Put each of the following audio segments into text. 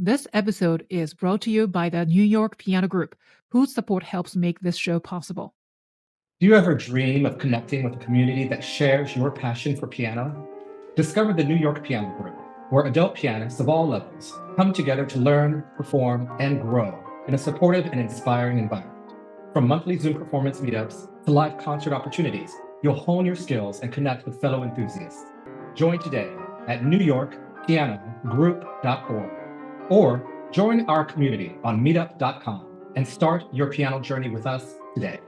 This episode is brought to you by the New York Piano Group, whose support helps make this show possible. Do you ever dream of connecting with a community that shares your passion for piano? Discover the New York Piano Group, where adult pianists of all levels come together to learn, perform, and grow in a supportive and inspiring environment. From monthly Zoom performance meetups to live concert opportunities, you'll hone your skills and connect with fellow enthusiasts. Join today at newyorkpianogroup.org or join our community on meetup.com and start your piano journey with us today.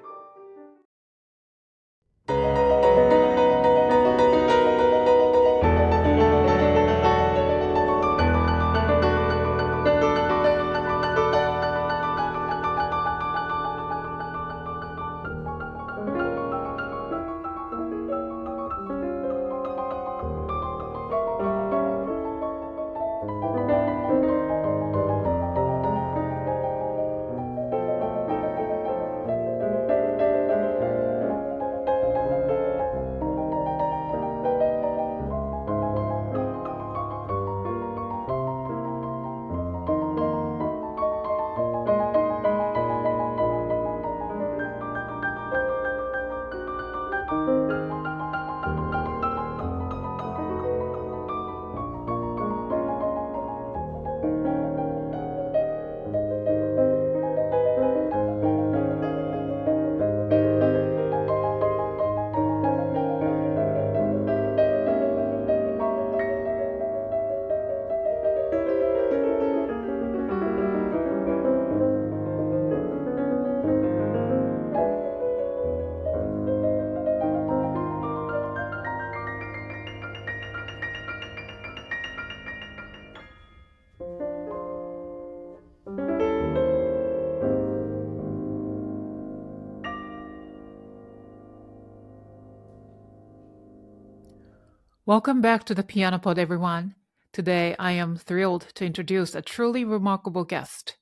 Welcome back to the Piano Pod, everyone. Today, I am thrilled to introduce a truly remarkable guest,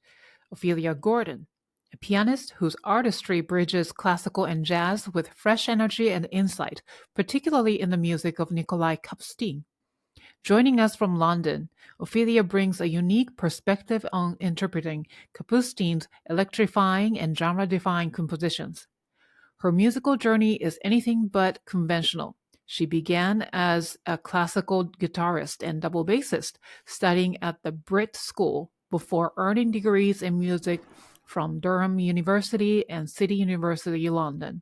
Ophelia Gordon, a pianist whose artistry bridges classical and jazz with fresh energy and insight, particularly in the music of Nikolai Kapustin. Joining us from London, Ophelia brings a unique perspective on interpreting Kapustin's electrifying and genre-defying compositions. Her musical journey is anything but conventional. She began as a classical guitarist and double bassist, studying at the BRIT school before earning degrees in music from Durham University and City University London.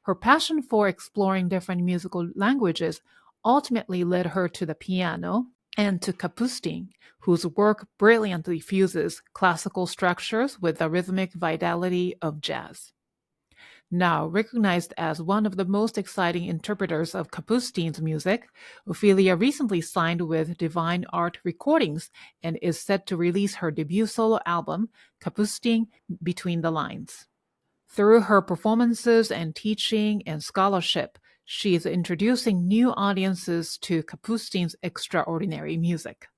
Her passion for exploring different musical languages ultimately led her to the piano and to Kapustin, whose work brilliantly fuses classical structures with the rhythmic vitality of jazz. Now recognized as one of the most exciting interpreters of Kapustin's music, Ophelia recently signed with Divine Art Recordings and is set to release her debut solo album, Kapustin Between the Lines. Through her performances and teaching and scholarship, she is introducing new audiences to Kapustin's extraordinary music.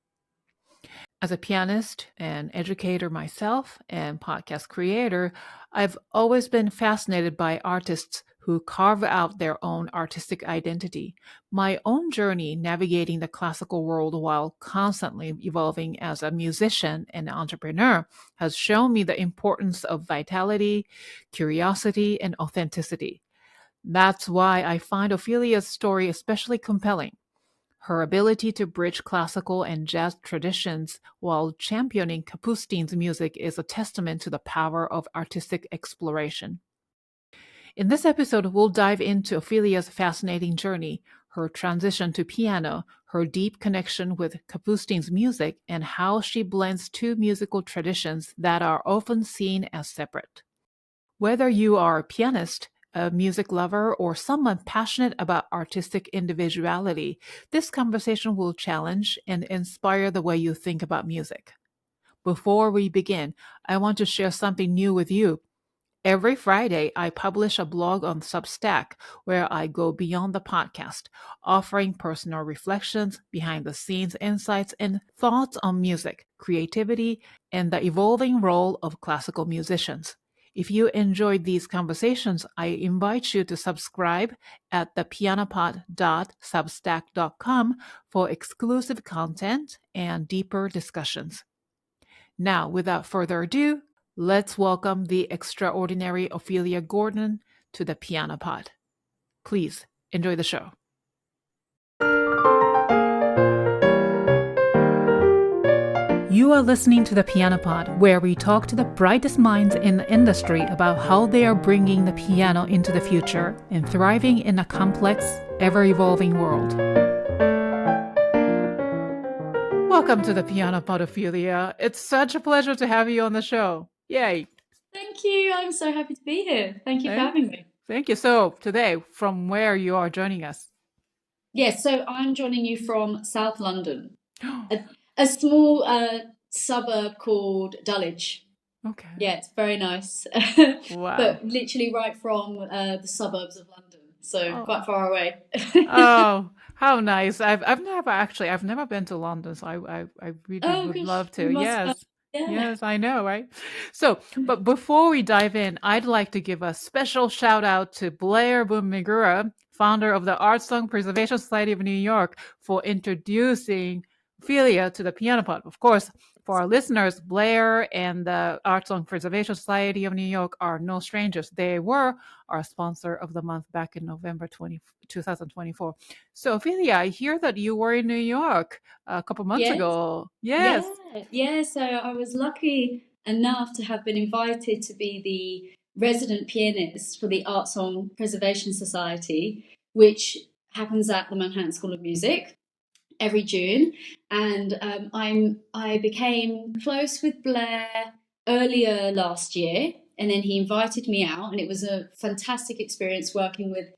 As a pianist and educator myself and podcast creator, I've always been fascinated by artists who carve out their own artistic identity. My own journey navigating the classical world while constantly evolving as a musician and entrepreneur has shown me the importance of vitality, curiosity, and authenticity. That's why I find Ophelia's story especially compelling. Her ability to bridge classical and jazz traditions while championing Kapustin's music is a testament to the power of artistic exploration. In this episode, we'll dive into Ophelia's fascinating journey, her transition to piano, her deep connection with Kapustin's music, and how she blends two musical traditions that are often seen as separate. Whether you are a pianist, a music lover, or someone passionate about artistic individuality, this conversation will challenge and inspire the way you think about music. Before we begin, I want to share something new with you. Every Friday, I publish a blog on Substack where I go beyond the podcast, offering personal reflections, behind-the-scenes insights, and thoughts on music, creativity, and the evolving role of classical musicians. If you enjoyed these conversations, I invite you to subscribe at thepianopod.substack.com for exclusive content and deeper discussions. Now, without further ado, let's welcome the extraordinary Ophelia Gordon to the Piano Pod. Please enjoy the show. You are listening to the Piano Pod, where we talk to the brightest minds in the industry about how they are bringing the piano into the future and thriving in a complex, ever-evolving world. Welcome to the Piano Pod, Ophelia. It's such a pleasure to have you on the show. Yay. Thank you. I'm so happy to be here. Thank you for having me. Thank you. So today, from where you are joining us? Yes, so I'm joining you from South London, a small suburb called Dulwich. Okay. Yeah, it's very nice. Wow. But literally right from the suburbs of London, so quite far away. Oh, how nice! I've never been to London, so I really would love to. Yes. Yeah. Yes, I know, right? So, but before we dive in, I'd like to give a special shout out to Blair Boone-Migura, founder of the Art Song Preservation Society of New York, for introducing Ophelia to the Piano Pod. Of course, for our listeners, Blair and the Art Song Preservation Society of New York are no strangers. They were our sponsor of the month back in November 2024. So, Ophelia, I hear that you were in New York a couple months ago. Yes. Yeah. So I was lucky enough to have been invited to be the resident pianist for the Art Song Preservation Society, which happens at the Manhattan School of Music every June. And I became close with Blair earlier last year, and then he invited me out, and it was a fantastic experience working with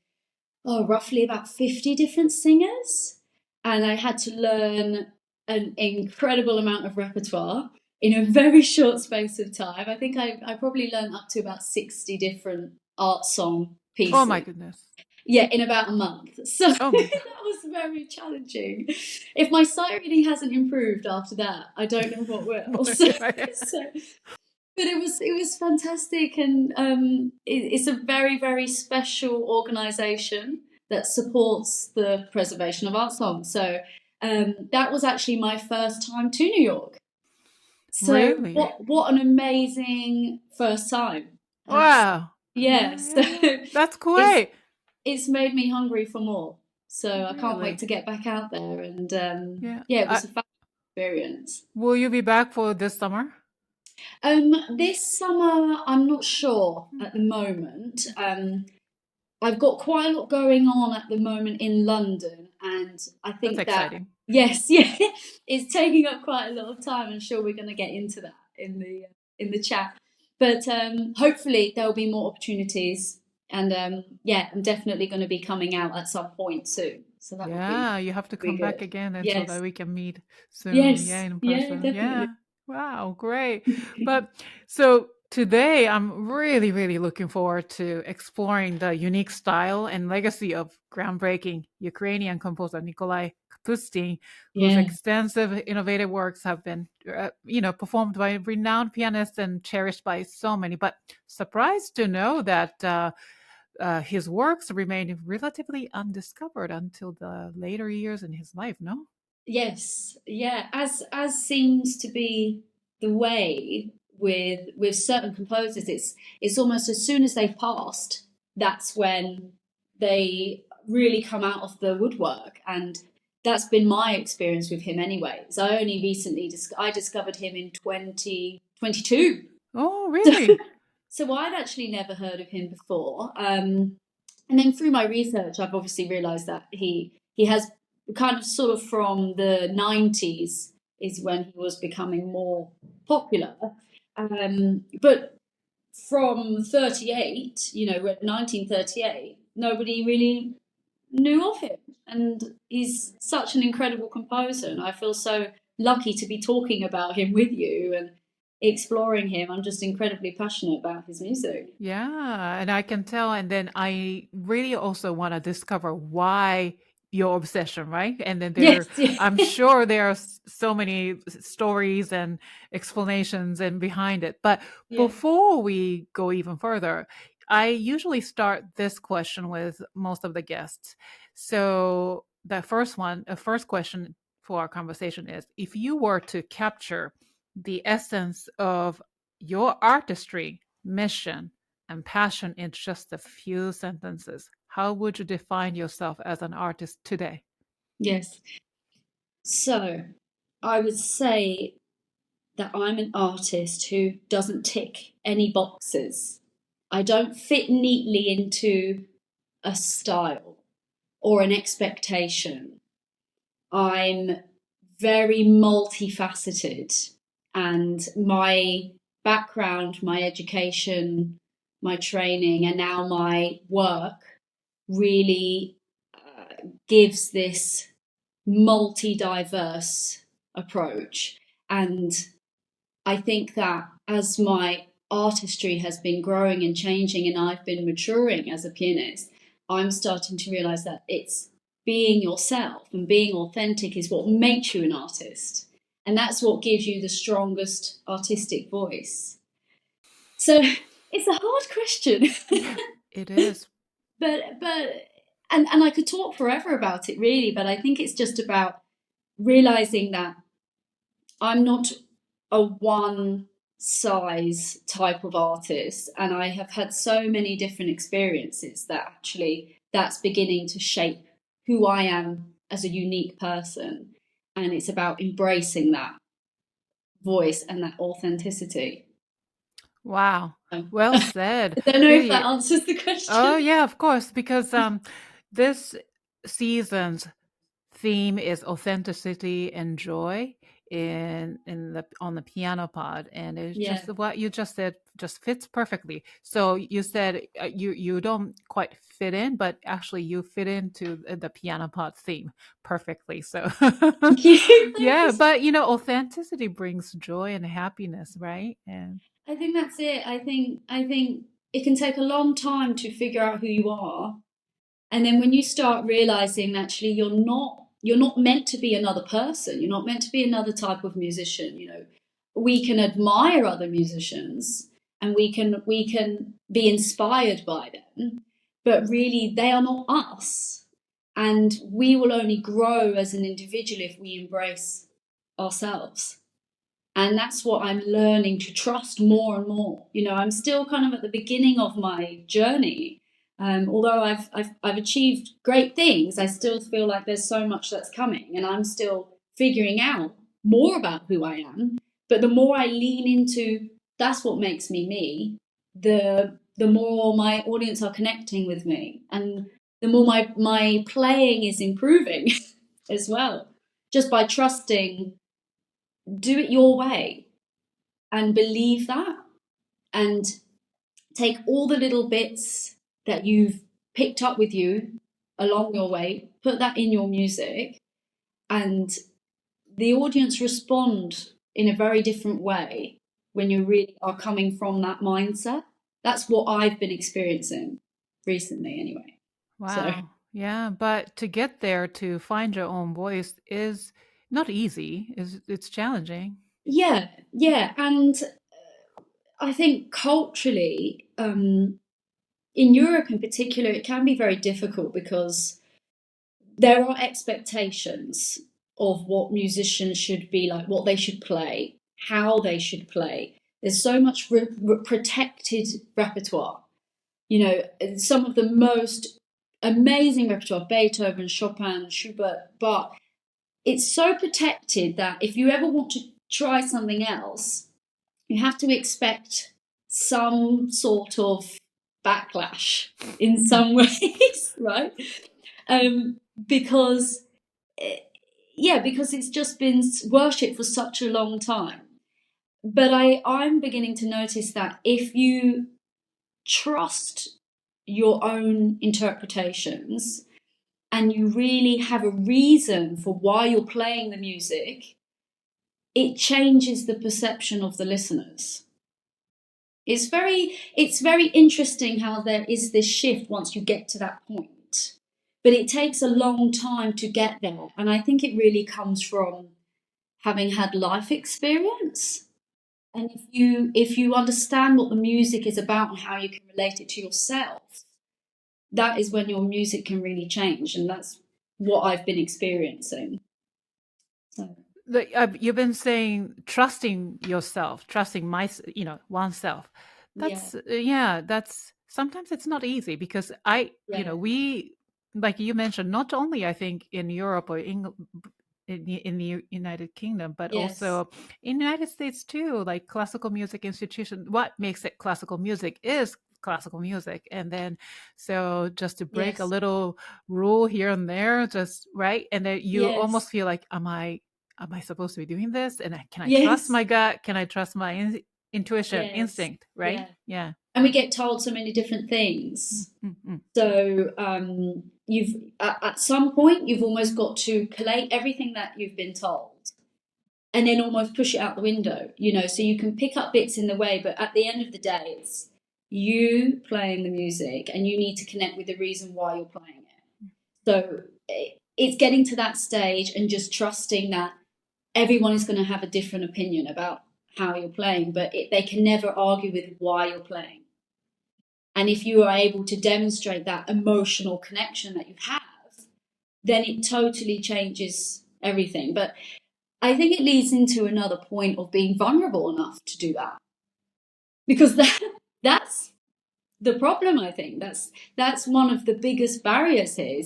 roughly about 50 different singers, and I had to learn an incredible amount of repertoire in a very short space of time. I think I probably learned up to about 60 different art song pieces. Oh my goodness. Yeah, in about a month. So that was very challenging. If my sight reading hasn't improved after that, I don't know what will. But it was fantastic, and it's a very, very special organisation that supports the preservation of art songs. So that was actually my first time to New York. So really? What an amazing first time! Wow. Yes, that's great. It's made me hungry for more. So I can't wait to get back out there, and it was a fun experience. Will you be back for this summer? This summer, I'm not sure at the moment. I've got quite a lot going on at the moment in London, and I think that's exciting. It's taking up quite a lot of time. I'm sure we're going to get into that in the chat, but hopefully there'll be more opportunities, and I'm definitely going to be coming out at some point soon. So that you have to come back again, and so that we can meet soon. Yes, in person. Definitely. Wow, great. But so today I'm really, really looking forward to exploring the unique style and legacy of groundbreaking Ukrainian composer Nikolai Kapustin, whose extensive innovative works have been, performed by renowned pianists and cherished by so many. But surprised to know that his works remained relatively undiscovered until the later years in his life, no? Yes, yeah. As seems to be the way with certain composers, it's almost as soon as they've passed, that's when they really come out of the woodwork, and that's been my experience with him anyway. So I only recently I discovered him in 2022. Oh, really? So I'd actually never heard of him before. And then through my research, I've obviously realised that he has kind of sort of from the 90s is when he was becoming more popular. But from 38, 1938, nobody really knew of him. And he's such an incredible composer, and I feel so lucky to be talking about him with you and exploring him. I'm just incredibly passionate about his music. Yeah, and I can tell. And then I really also want to discover why your obsession, right? And then I'm sure there are so many stories and explanations and behind it. But before we go even further, I usually start this question with most of the guests. So the first question for our conversation is, if you were to capture the essence of your artistry, mission, and passion in just a few sentences, how would you define yourself as an artist today? Yes. So I would say that I'm an artist who doesn't tick any boxes. I don't fit neatly into a style or an expectation. I'm very multifaceted, and my background, my education, my training, and now my work really gives this multi-diverse approach. And I think that as my artistry has been growing and changing and I've been maturing as a pianist, I'm starting to realize that it's being yourself and being authentic is what makes you an artist. And that's what gives you the strongest artistic voice. So it's a hard question. It is. but and I could talk forever about it really, but I think it's just about realizing that I'm not a one size type of artist, and I have had so many different experiences that actually that's beginning to shape who I am as a unique person, and it's about embracing that voice and that authenticity. Wow. Well said. I don't know if Really. that answers the question. Oh yeah, of course, because this season's theme is authenticity and joy on the piano pod, and it's just what you just said just fits perfectly. So you said you don't quite fit in, but actually you fit into the piano pod theme perfectly. So Thank you. yeah, but authenticity brings joy and happiness, right? And I think that's it. I think it can take a long time to figure out who you are. And then when you start realizing actually you're not meant to be another person, you're not meant to be another type of musician. We can admire other musicians and we can be inspired by them, but really they are not us. And we will only grow as an individual if we embrace ourselves. And that's what I'm learning to trust more and more. I'm still kind of at the beginning of my journey. Although I've achieved great things, I still feel like there's so much that's coming, and I'm still figuring out more about who I am. But the more I lean into that's what makes me me, the more my audience are connecting with me, and the more my playing is improving as well, just by trusting. Do it your way and believe that, and take all the little bits that you've picked up with you along your way, put that in your music, and the audience respond in a very different way when you really are coming from that mindset. That's what I've been experiencing recently anyway. wow. So Yeah, but to get there, to find your own voice is not easy. It's challenging. yeah, and I think culturally, in Europe in particular, it can be very difficult because there are expectations of what musicians should be like, what they should play, how they should play. There's so much protected repertoire. Some of the most amazing repertoire, Beethoven, Chopin, Schubert, but it's so protected that if you ever want to try something else, you have to expect some sort of backlash in some ways, right? Because it's just been worshipped for such a long time. But I'm beginning to notice that if you trust your own interpretations and you really have a reason for why you're playing the music, it changes the perception of the listeners. It's very interesting how there is this shift once you get to that point. But it takes a long time to get there. And I think it really comes from having had life experience. And if you understand what the music is about and how you can relate it to yourself, that is when your music can really change. And that's what I've been experiencing. So You've been saying trusting yourself, trusting oneself. Yeah, That's sometimes it's not easy because yeah, we, like you mentioned, not only I think in Europe or in the United Kingdom, but yes, also in the United States too, like classical music institution. What makes it classical music is classical music. And then, so just to break a yes, little rule here and there, just right. And then you yes, almost feel like, am I supposed to be doing this? And can I trust yes, my gut? Can I trust my intuition, yes, instinct? Right? yeah. Yeah. And we get told so many different Mm, things. mm, mm. So you've at some point you've almost got to collate everything that you've been told and then almost push it out the window, so you can pick up bits in the way, but at the end of the day, it's you playing the music and you need to connect with the reason why you're playing it. So it's getting to that stage and just trusting that everyone is going to have a different opinion about how you're playing, but they can never argue with why you're playing. And if you are able to demonstrate that emotional connection that you have, then it totally changes everything. But I think it leads into another point of being vulnerable enough to do that, because that's the problem. I think that's one of the biggest barriers here.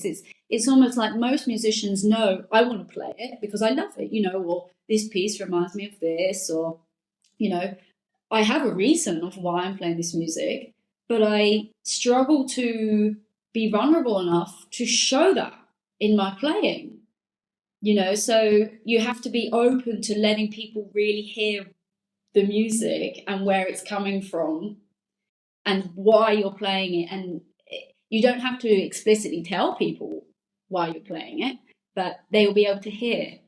It's almost like most musicians know I want to play it because I love it, or this piece reminds me of this, or you know I have a reason of why I'm playing this music, but I struggle to be vulnerable enough to show that in my playing. So you have to be open to letting people really hear the music and where it's coming from and why you're playing it. And you don't have to explicitly tell people why you're playing it, but they will be able to hear.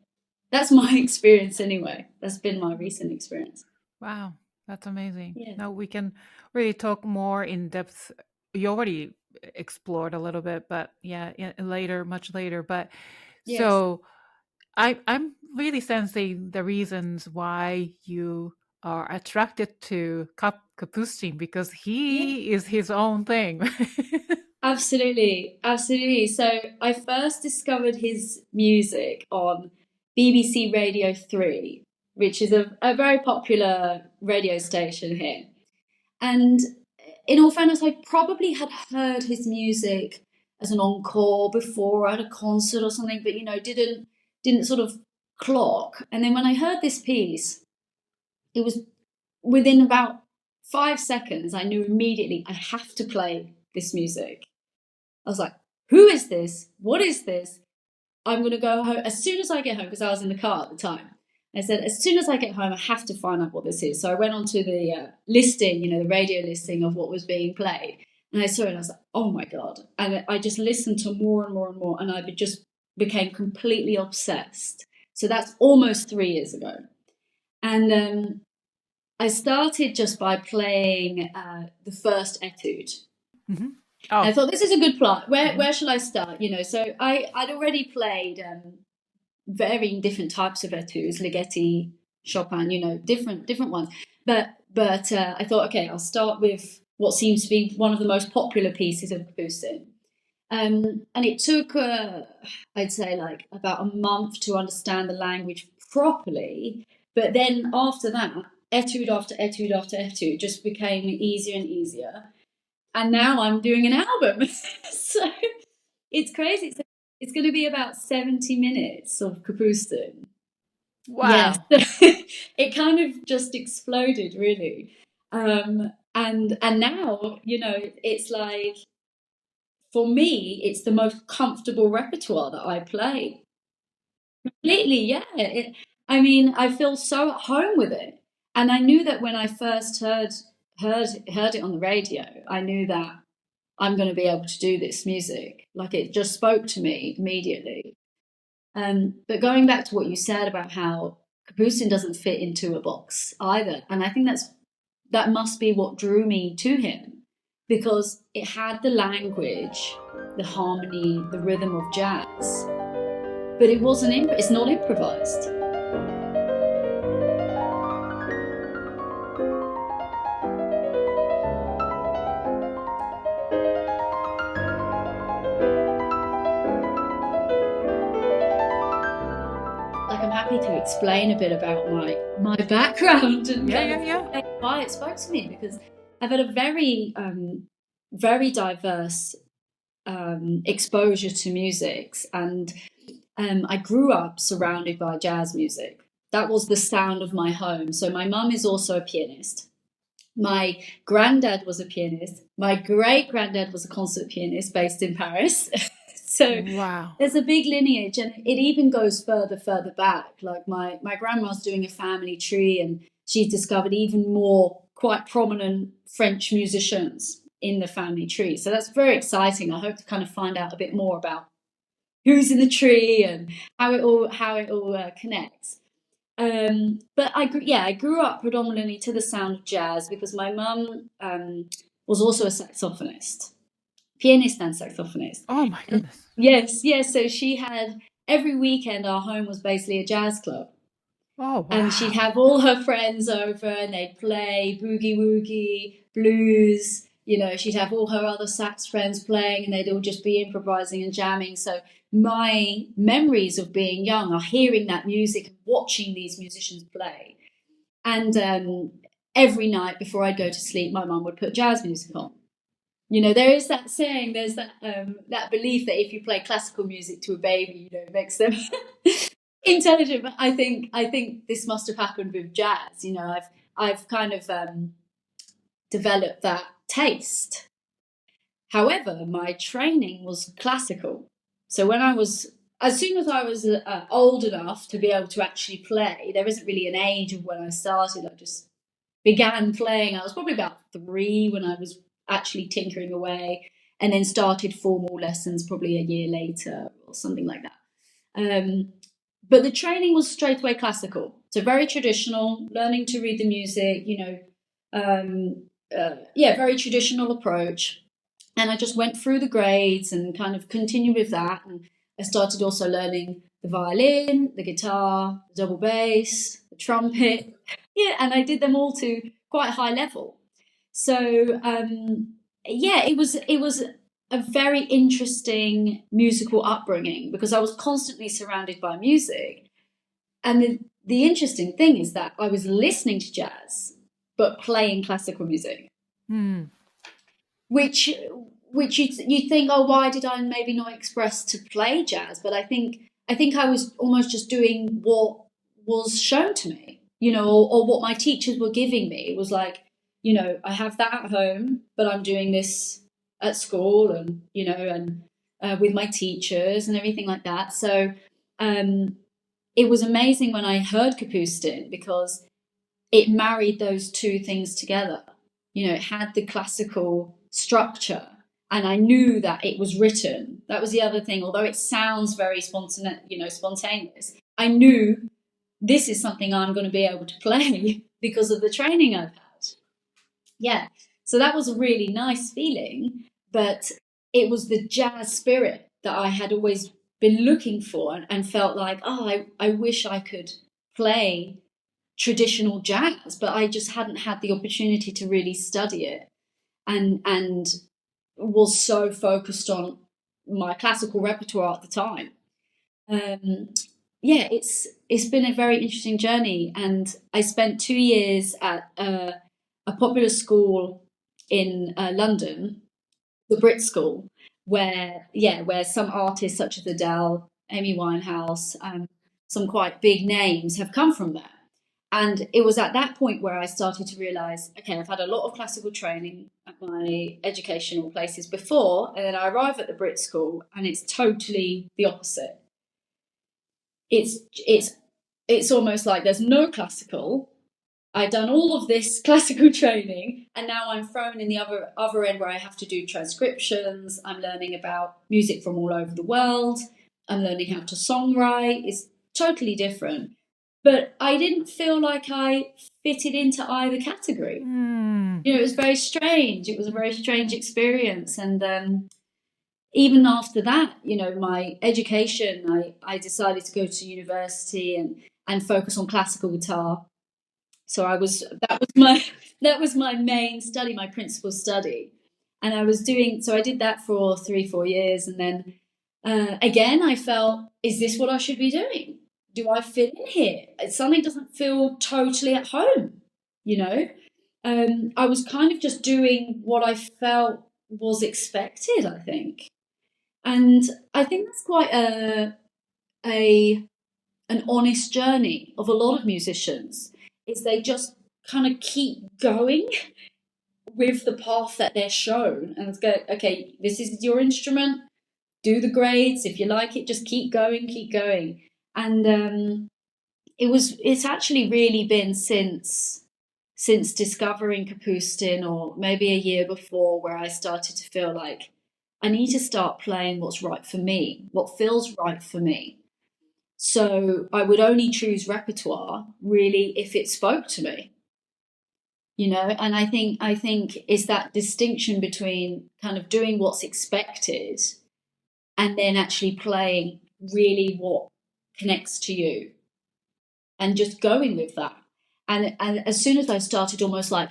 That's my experience anyway. That's been my recent experience. Wow, that's amazing. Yeah. Now we can really talk more in depth. You already explored a little bit, but yeah, later, much later. But Yes. so I'm really sensing the reasons why you are attracted to Kapustin because Yeah. he is his own thing. Absolutely, absolutely. So I first discovered his music on BBC Radio 3, which is a very popular radio station here. And in all fairness, I probably had heard his music as an encore before at a concert or something, but didn't sort of clock. And then when I heard this piece, it was within about 5 seconds, I knew immediately I have to play this music. I was like, who is this? What is this? I'm going to go home as soon as I get home, because I was in the car at the time. I said, as soon as I get home, I have to find out what this is. So I went onto the listing, the radio listing of what was being played. And I saw it and I was like, oh my God. And I just listened to more and more and more. And I just became completely obsessed. So that's almost 3 years ago. And I started just by playing the first etude. Hmm. I Oh, thought this is a good plot. Where mhm. where shall I start? So I'd already played varying different types of etudes, Ligeti, Chopin, different ones. But I thought, okay, I'll start with what seems to be one of the most popular pieces of Kapustin. And it took, I'd say, like about a month to understand the language properly. But then after that, etude after etude after etude just became easier and easier. And now I'm doing an album. So it's crazy. It's going to be about 70 minutes of Kapustin. Yes. Wow. It kind of just exploded, really. And now, it's like, for me, it's the most comfortable repertoire that I play. Completely, yeah. I mean, I feel so at home with it. And I knew that when I first heard it on the radio, I knew that I'm going to be able to do this music. Like, it just spoke to me immediately. But going back to what you said about how Kapustin doesn't fit into a box either, and I think that must be what drew me to him, because it had the language, the harmony, the rhythm of jazz, but it's not improvised. Like, I'm happy to explain a bit about my background and Yeah. why it spoke to me, because I've had a very very diverse exposure to music, and I grew up surrounded by jazz music. That was the sound of my home. So my mum is also a pianist. My granddad was a pianist. My great granddad was a concert pianist based in Paris. So Wow. there's a big lineage, and it even goes further back. Like my grandma's doing a family tree, and she's discovered even more quite prominent French musicians in the family tree. So that's very exciting. I hope to kind of find out a bit more about who's in the tree and how it all connects. But I grew up predominantly to the sound of jazz because my mum was also a saxophonist, pianist and saxophonist. Oh my goodness. Yes. So she had, every weekend our home was basically a jazz club. Oh wow. And she'd have all her friends over and they'd play boogie woogie, blues. You know, she'd have all her other sax friends playing and they'd all just be improvising and jamming. So my memories of being young are hearing that music and watching these musicians play. And every night before I'd go to sleep, my mum would put jazz music on. You know, there is that saying, there's that that belief that if you play classical music to a baby, you know, it makes them intelligent. But I think this must have happened with jazz. You know, I've kind of developed that taste. However, my training was classical. So as soon as I was old enough to be able to actually play, there isn't really an age of when I started. I just began playing. I was probably about 3 when I was actually tinkering away, and then started formal lessons probably a year later or something like that. But the training was straight away classical. So very traditional, learning to read the music, you know, very traditional approach. And I just went through the grades and kind of continued with that. And I started also learning the violin, the guitar, the double bass, the trumpet. Yeah, and I did them all to quite a high level. So it was a very interesting musical upbringing because I was constantly surrounded by music. And the interesting thing is that I was listening to jazz, but playing classical music. Which you think, oh, why did I maybe not express to play jazz? But I think I was almost just doing what was shown to me, you know, or what my teachers were giving me. It was like, you know, I have that at home, but I'm doing this at school, and you know, and with my teachers and everything like that. So it was amazing when I heard Kapustin because it married those two things together. You know, it had the classical structure, and I knew that it was written. That was the other thing. Although it sounds very spontaneous, I knew this is something I'm going to be able to play because of the training I've had. Yeah, so that was a really nice feeling, but it was the jazz spirit that I had always been looking for, and felt like, oh, I wish I could play traditional jazz, but I just hadn't had the opportunity to really study it, and was so focused on my classical repertoire at the time. It's been a very interesting journey, and I spent 2 years at a popular school in London, the BRIT school, where some artists such as Adele, Amy Winehouse, some quite big names have come from there. And it was at that point where I started to realise, okay, I've had a lot of classical training at my educational places before, and then I arrive at the BRIT school and it's totally the opposite. It's almost like there's no classical. I've done all of this classical training, and now I'm thrown in the other end where I have to do transcriptions. I'm learning about music from all over the world. I'm learning how to songwrite. It's totally different. But I didn't feel like I fitted into either category. You know, it was very strange. It was a very strange experience. And even after that, you know, my education, I decided to go to university and focus on classical guitar. So that was my main study, my principal study. And I did that for 3-4 years. And then again, I felt, is this what I should be doing? do I fit in here? Something doesn't feel totally at home, you know? I was kind of just doing what I felt was expected, I think. And I think that's quite an honest journey of a lot of musicians, is they just kind of keep going with the path that they're shown and go, okay, this is your instrument, do the grades. If you like it, just keep going, keep going. And it's actually really been since discovering Kapustin, or maybe a year before, where I started to feel like I need to start playing what's right for me, what feels right for me. So I would only choose repertoire really if it spoke to me, you know. And I think it's that distinction between kind of doing what's expected and then actually playing really what connects to you and just going with that. And as soon as I started almost like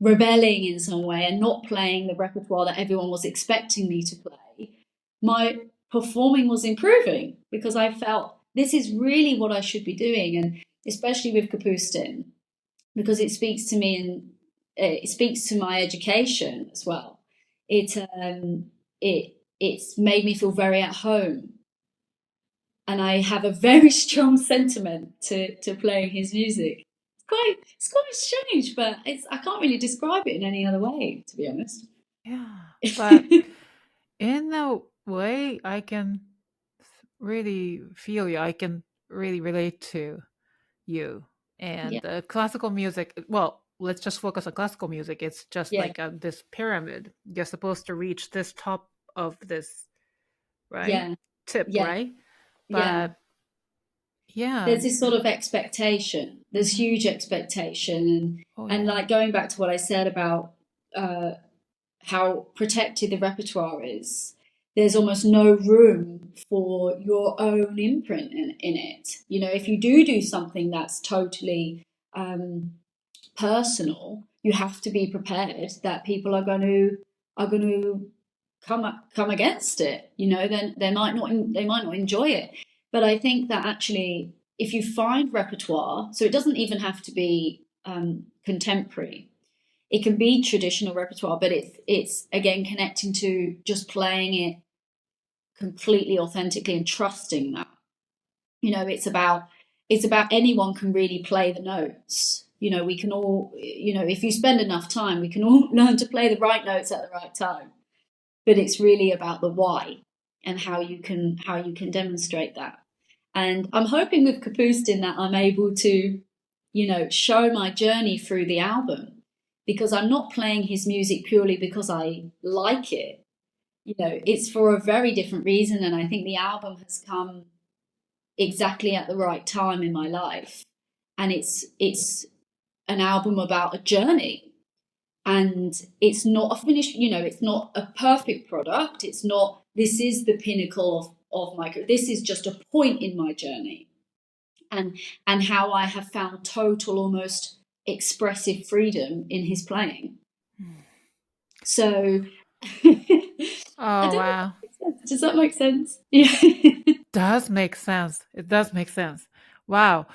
rebelling in some way and not playing the repertoire that everyone was expecting me to play, my performing was improving, because I felt this is really what I should be doing. And especially with Kapustin, because it speaks to me, and it speaks to my education as well. It's made me feel very at home, and I have a very strong sentiment to playing his music. It's quite strange, but I can't really describe it in any other way, to be honest. Yeah, but in a way, I can really feel you. I can really relate to you. Yeah, And classical music, well, let's just focus on classical music. It's just yeah, like this pyramid. You're supposed to reach this top of this, right? yeah, Tip, yeah, right? yeah. But yeah. There's this sort of expectation. There's Hmm. huge expectation, Oh, and yeah. like going back to what I said about uh, how protected the repertoire is. There's almost no room for your own imprint in it. You know, if you do something that's totally personal, you have to be prepared that people are going to come against it. You know, then they might not enjoy it. But I think that actually, if you find repertoire, so it doesn't even have to be contemporary. It can be traditional repertoire, but it's again connecting to just playing it completely authentically and trusting that. You know, it's about anyone can really play the notes. You know, we can all, you know, if you spend enough time, we can all learn to play the right notes at the right time. But it's really about the why and how you can demonstrate that. And I'm hoping with Kapustin that I'm able to, you know, show my journey through the album, because I'm not playing his music purely because I like it. You know, it's for a very different reason. And I think the album has come exactly at the right time in my life. And it's an album about a journey. And it's not a finished, you know, it's not a perfect product. It's not, this is the pinnacle of my, this is just a point in my journey. And how I have found total, almost expressive freedom in his playing. So I Oh, don't know if wow. that makes sense. Does that make sense? Yeah. Does make sense. It does make sense. Wow.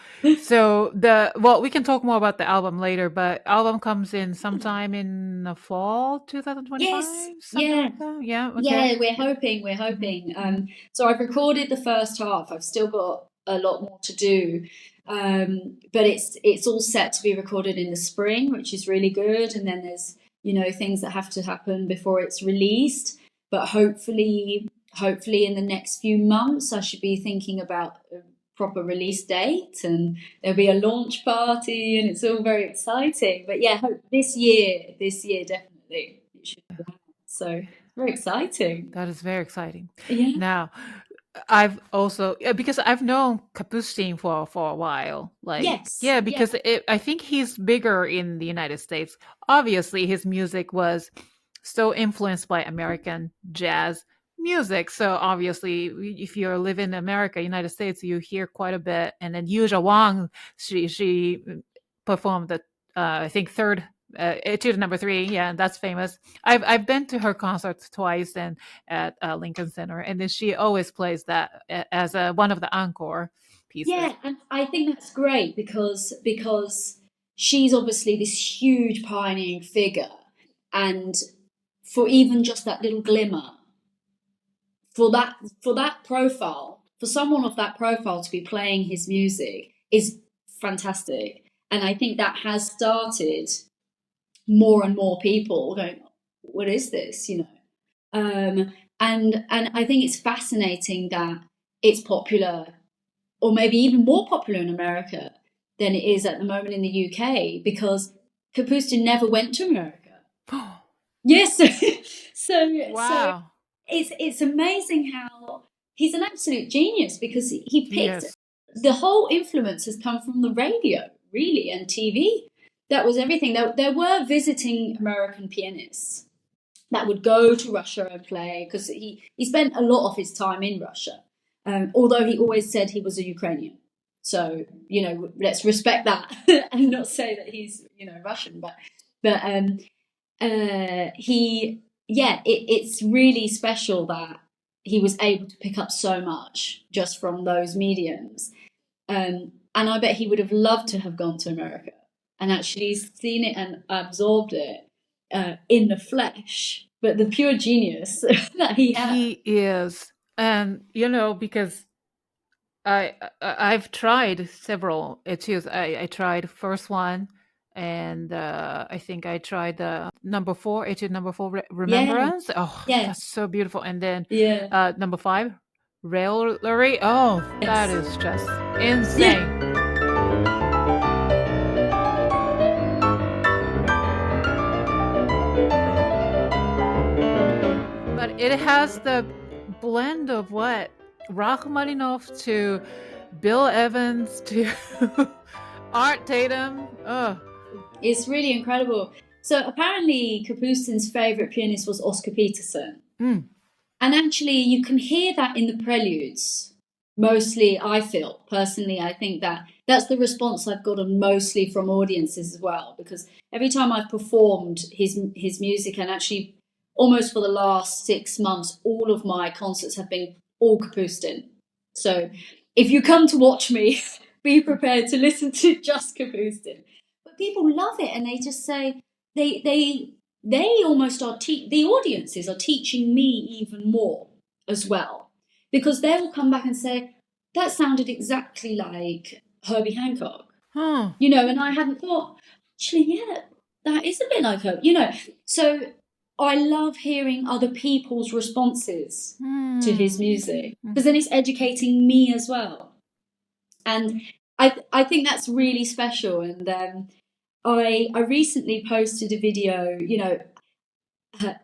So we can talk more about the album later, but album comes in sometime in the fall Yes. 2025, something Yeah. like that. Yeah. Okay. Yeah, we're hoping. We're Hmm. hoping. Hmm. So I've recorded the first half. I've still got a lot more to do, but it's all set to be recorded in the spring, which is really good. And then there's, you know, things that have to happen before it's released. But hopefully in the next few months, I should be thinking about a proper release date, and there'll be a launch party, and it's all very exciting. But yeah, hope this year definitely it should be out. So very exciting. That is very exciting. Yeah. Now, I've also because I've known Kapustin for a while. Like, Yes. yeah, Yeah. because I think he's bigger in the United States. Obviously, his music was so influenced by American jazz music. So obviously, if you live in America, United States, you hear quite a bit. And then Yuja Wang, she performed the I think third Etude number 3. Yeah, that's famous. I've been to her concerts twice and at Lincoln Center, and then she always plays that as one of the encore. pieces. Yeah, and I think that's great because she's obviously this huge pioneering figure, and for even just that little glimmer, for that profile, for someone of that profile to be playing his music is fantastic. And I think that has started more and more people going, what is this, you know? And I think it's fascinating that it's popular, or maybe even more popular in America than it is at the moment in the UK, because Kapustin never went to America. Yes. so Wow. it's amazing how he's an absolute genius, because he picked Yes. the whole influence has come from the radio, really, and TV. That was everything. There were visiting American pianists that would go to Russia and play, because he spent a lot of his time in Russia, although he always said he was a Ukrainian. So, you know, let's respect that and not say that he's, you know, Russian. But it's really special that he was able to pick up so much just from those mediums. And I bet he would have loved to have gone to America and actually seen it and absorbed it in the flesh. But the pure genius that he had. He is. And, you know, because I've tried several etudes. I tried first one, and I think I tried the number 4, etude number 4, Remembrance. Oh, Yeah. that's so beautiful. And then Yeah. number 5, Raillery. Oh, that Yes. is just insane. But it has the blend of what? Rachmaninoff to Bill Evans to Art Tatum. Oh, It's really incredible. So apparently Kapustin's favourite pianist was Oscar Peterson. mm. And actually you can hear that in the preludes. Mostly, I feel, personally, I think that that's the response I've gotten mostly from audiences as well, because every time I've performed his music, and actually almost for the last 6 months, all of my concerts have been all Kapustin. So if you come to watch me, be prepared to listen to just Kapustin. But people love it, and they just say they almost are the audiences are teaching me even more as well, because they'll come back and say, that sounded exactly like Herbie Hancock. You know, and I hadn't thought, actually, yeah, that is a bit like her, you know. So I love hearing other people's responses to his music, because then it's educating me as well. And I think that's really special. And I recently posted a video, you know,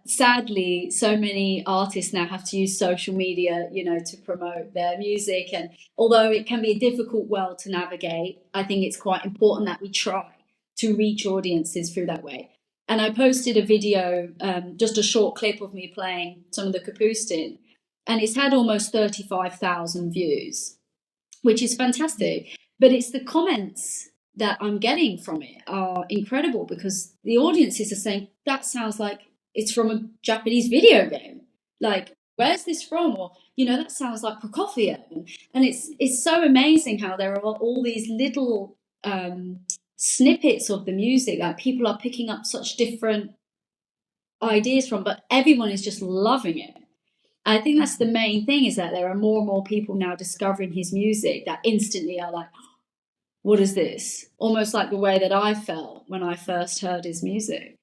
sadly, so many artists now have to use social media, you know, to promote their music. And although it can be a difficult world to navigate, I think it's quite important that we try to reach audiences through that way. And I posted a video, just a short clip of me playing some of the Kapustin, and it's had almost 35,000 views, which is fantastic. But it's the comments that I'm getting from it are incredible, because the audiences are saying, that sounds like it's from a Japanese video game. Like, where's this from? Or, you know, that sounds like Prokofiev. And it's so amazing how there are all these little snippets of the music that people are picking up such different ideas from, but everyone is just loving it. I think that's the main thing, is that there are more and more people now discovering his music that instantly are like, what is this? Almost like the way that I felt when I first heard his music.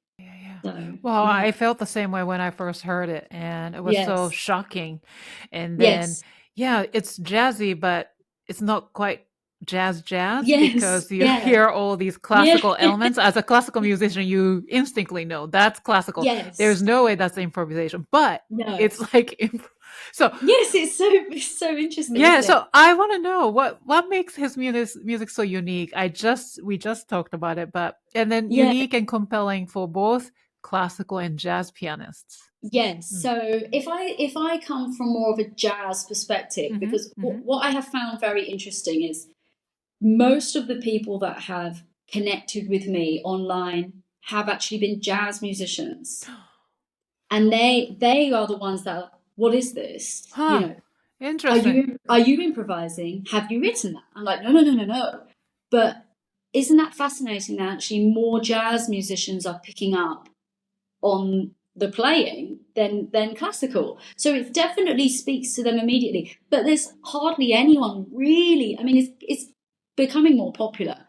So, well, I felt the same way when I first heard it, and it was so shocking. And then, it's jazzy, but it's not quite jazz, because you hear all these classical elements. As a classical musician, you instinctively know that's classical. There's no way that's improvisation, but it's like so. Yes, it's so interesting. Yeah, so I want to know what makes his music so unique. We just talked about it, but and then unique and compelling for both classical and jazz pianists. Yes. So if I come from more of a jazz perspective, because what I have found very interesting is most of the people that have connected with me online have actually been jazz musicians, and they are the ones that are, what is this? You know, Interesting. Are you improvising? Have you written that? I'm like, no. But isn't that fascinating that actually more jazz musicians are picking up on the playing than classical? So it definitely speaks to them immediately. But there's hardly anyone really. I mean, it's becoming more popular.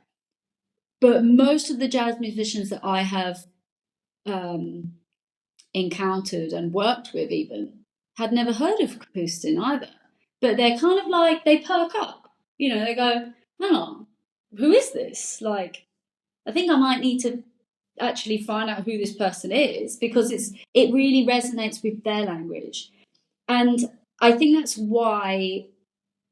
But most of the jazz musicians that I have encountered and worked with even had never heard of Kapustin either. But they're kind of like, they perk up. You know, they go, hang on, who is this? Like, I think I might need to actually find out who this person is, because it really resonates with their language. And I think that's why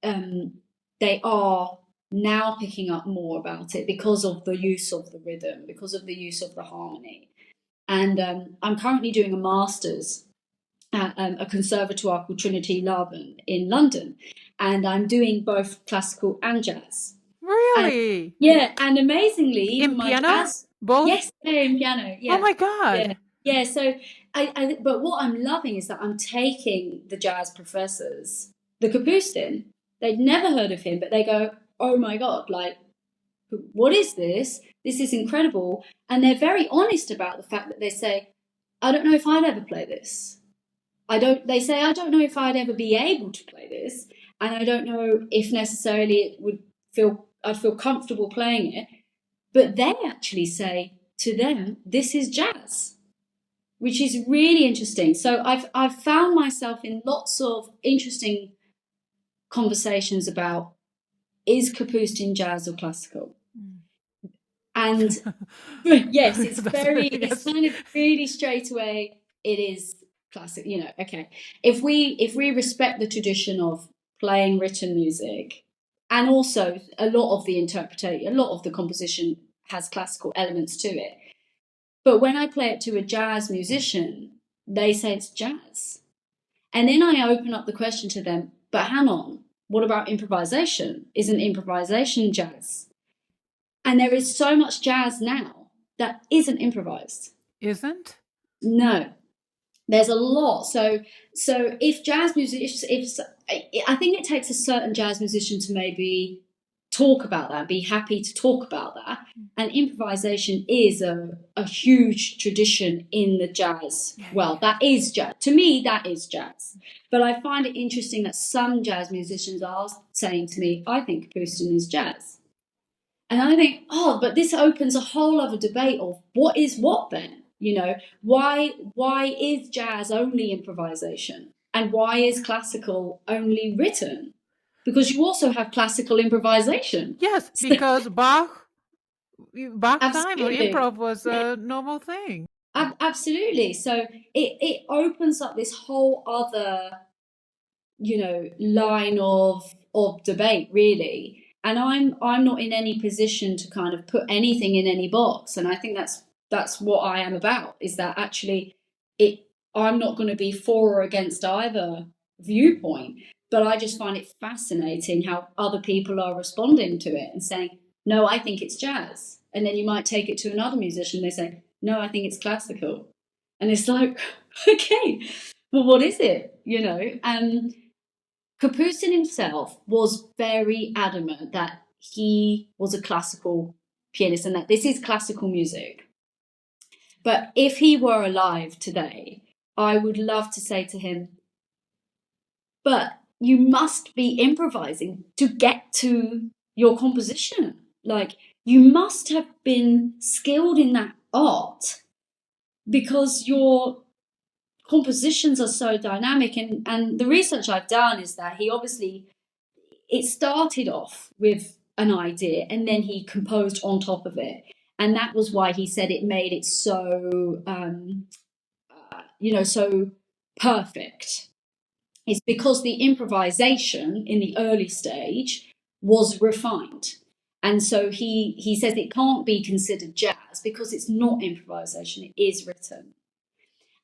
they are now picking up more about it, because of the use of the rhythm, because of the use of the harmony. And I'm currently doing a master's at a conservatoire called Trinity Laban in London, and I'm doing both classical and jazz. Really? And amazingly, even In my piano? jazz, Both? yes, in piano, yeah. Oh my God. Yeah. So but what I'm loving is that I'm taking the jazz professors, the Kapustin, they'd never heard of him, but they go, oh my God, like, what is this? This is incredible. And they're very honest about the fact that they say, I don't know if I'd ever play this. They say, I don't know if I'd ever be able to play this. And I don't know if necessarily I'd feel comfortable playing it. But they actually say to them, this is jazz, which is really interesting. So I've found myself in lots of interesting conversations about, is Kapustin jazz or classical? And yes, it's Yes. kind of really straight away, it is classic, you know, okay. If we respect the tradition of playing written music, and also a lot of the interpretation, a lot of the composition has classical elements to it. But when I play it to a jazz musician, they say it's jazz. And then I open up the question to them, but hang on, what about improvisation? Isn't improvisation jazz? And there is so much jazz now that isn't improvised. Isn't? No, there's a lot. So if jazz musicians, I think it takes a certain jazz musician to maybe talk about that, be happy to talk about that. And improvisation is a huge tradition in the jazz. Well, that is jazz. To me, that is jazz. But I find it interesting that some jazz musicians are saying to me, I think Kapustin is jazz. And I think, oh, but this opens a whole other debate of what is what then? You know, why is jazz only improvisation? And why is classical only written? Because you also have classical improvisation. Yes, because Bach time or Absolutely. improv was a normal thing. Absolutely. So it opens up this whole other, you know, line of debate, really. And I'm not in any position to kind of put anything in any box. And I think that's what I am about, is that actually I'm not going to be for or against either viewpoint, but I just find it fascinating how other people are responding to it and saying, no, I think it's jazz. And then you might take it to another musician, they say, no, I think it's classical. And it's like, okay, well, what is it? You know? Kapustin himself was very adamant that he was a classical pianist and that this is classical music. But if he were alive today, I would love to say to him, but you must be improvising to get to your composition. Like, you must have been skilled in that art, because your compositions are so dynamic. And the research I've done is that it started off with an idea and then he composed on top of it. And that was why he said it made it so, so perfect. It's because the improvisation in the early stage was refined. And so he says it can't be considered jazz because it's not improvisation, it is written.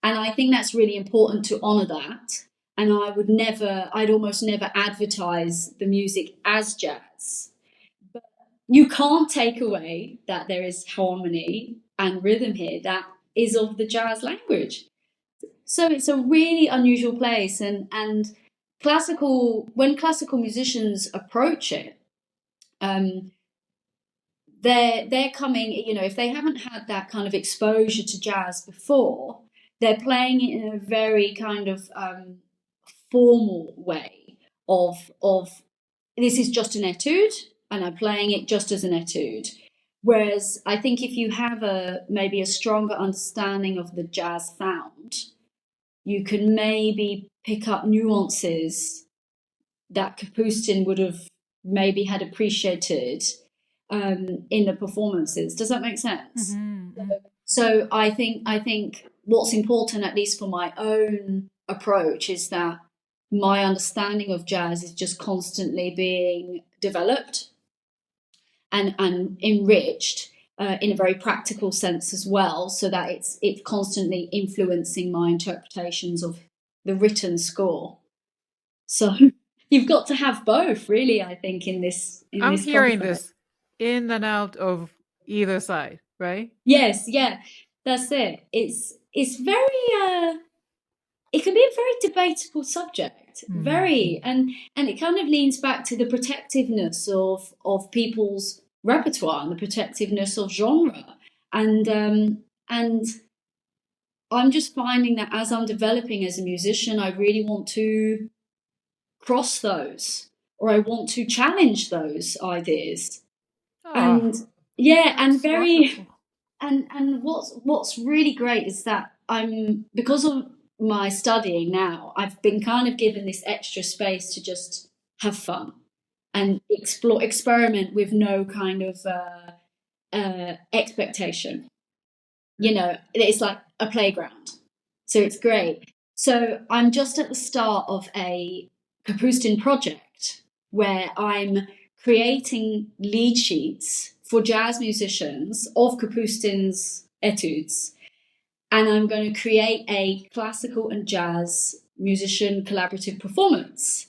And I think that's really important to honour that. And I'd almost never advertise the music as jazz. But you can't take away that there is harmony and rhythm here that is of the jazz language. So it's a really unusual place. And when classical musicians approach it, they're coming, if they haven't had that kind of exposure to jazz before, they're playing it in a very kind of formal way of this is just an etude and I'm playing it just as an etude. Whereas I think if you have maybe a stronger understanding of the jazz sound, you can maybe pick up nuances that Kapustin would have maybe had appreciated in the performances. Does that make sense? Mm-hmm. So I think what's important, at least for my own approach, is that my understanding of jazz is just constantly being developed and enriched in a very practical sense as well, so that it's constantly influencing my interpretations of the written score. So you've got to have both, really, I think, in this I'm hearing context. this in and out of either side, right? Yes, yeah, that's it. It's very it can be a very debatable subject, very, and it kind of leans back to the protectiveness of people's repertoire and the protectiveness of genre, and I'm just finding that as I'm developing as a musician, I really want to cross those, or I want to challenge those ideas, and yeah, and very. Wonderful. And what's really great is that because of my studying now, I've been kind of given this extra space to just have fun and experiment with no kind of expectation. It's like a playground, so it's great. So I'm just at the start of a Kapustin project where I'm creating lead sheets for jazz musicians of Kapustin's etudes. And I'm going to create a classical and jazz musician collaborative performance.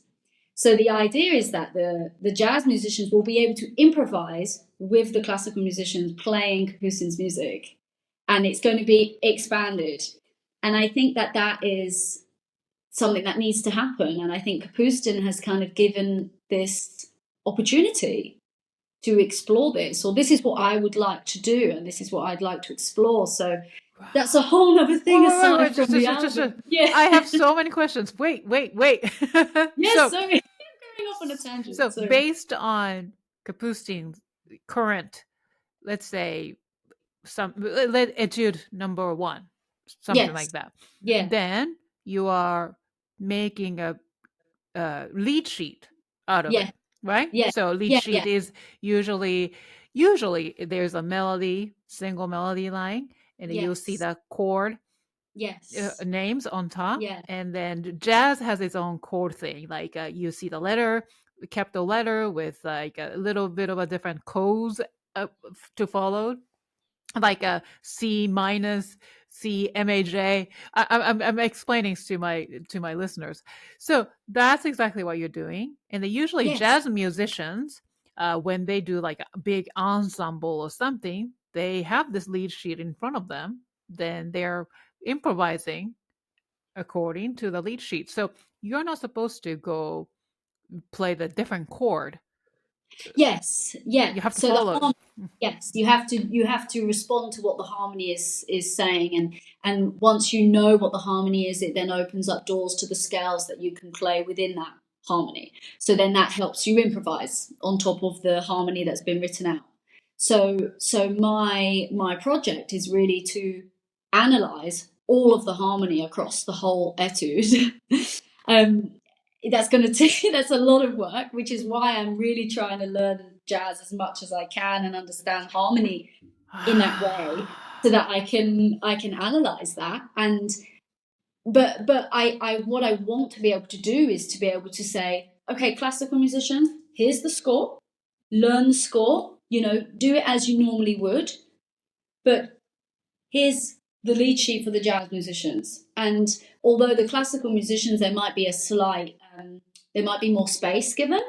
So the idea is that the jazz musicians will be able to improvise with the classical musicians playing Kapustin's music. And it's going to be expanded. And I think that is something that needs to happen. And I think Kapustin has kind of given this opportunity to explore this, or this is what I would like to do, and this is what I'd like to explore. So that's a whole other thing aside from the album. Yeah. I have so many questions. Wait. Yes, sorry. I'm going off on a tangent. So based on Kapustin's current, let's say, etude number 1, something like that. Yeah. Then you are making a lead sheet out of it, right? Yeah. So lead sheet is usually there's a single melody line, and you'll see the chord names on top. Yeah. And then jazz has its own chord thing, like you see the letter, capital letter with like a little bit of a different codes to follow, like a C minus, C major. I'm explaining to my listeners. So that's exactly what you're doing. And usually jazz musicians, when they do like a big ensemble or something, they have this lead sheet in front of them. Then they're improvising according to the lead sheet. So you're not supposed to go play the different chord. Yes, yeah. You have to follow. Yes, you have to respond to what the harmony is saying, and once you know what the harmony is, it then opens up doors to the scales that you can play within that harmony. So then that helps you improvise on top of the harmony that's been written out. So my project is really to analyze all of the harmony across the whole etude. That's a lot of work, which is why I'm really trying to learn jazz as much as I can and understand harmony in that way, so that I can analyze that. And but I what I want to be able to do is to be able to say, okay, classical musicians, here's the score, learn the score, do it as you normally would, but here's the lead sheet for the jazz musicians. And although the classical musicians, there might be there might be more space given.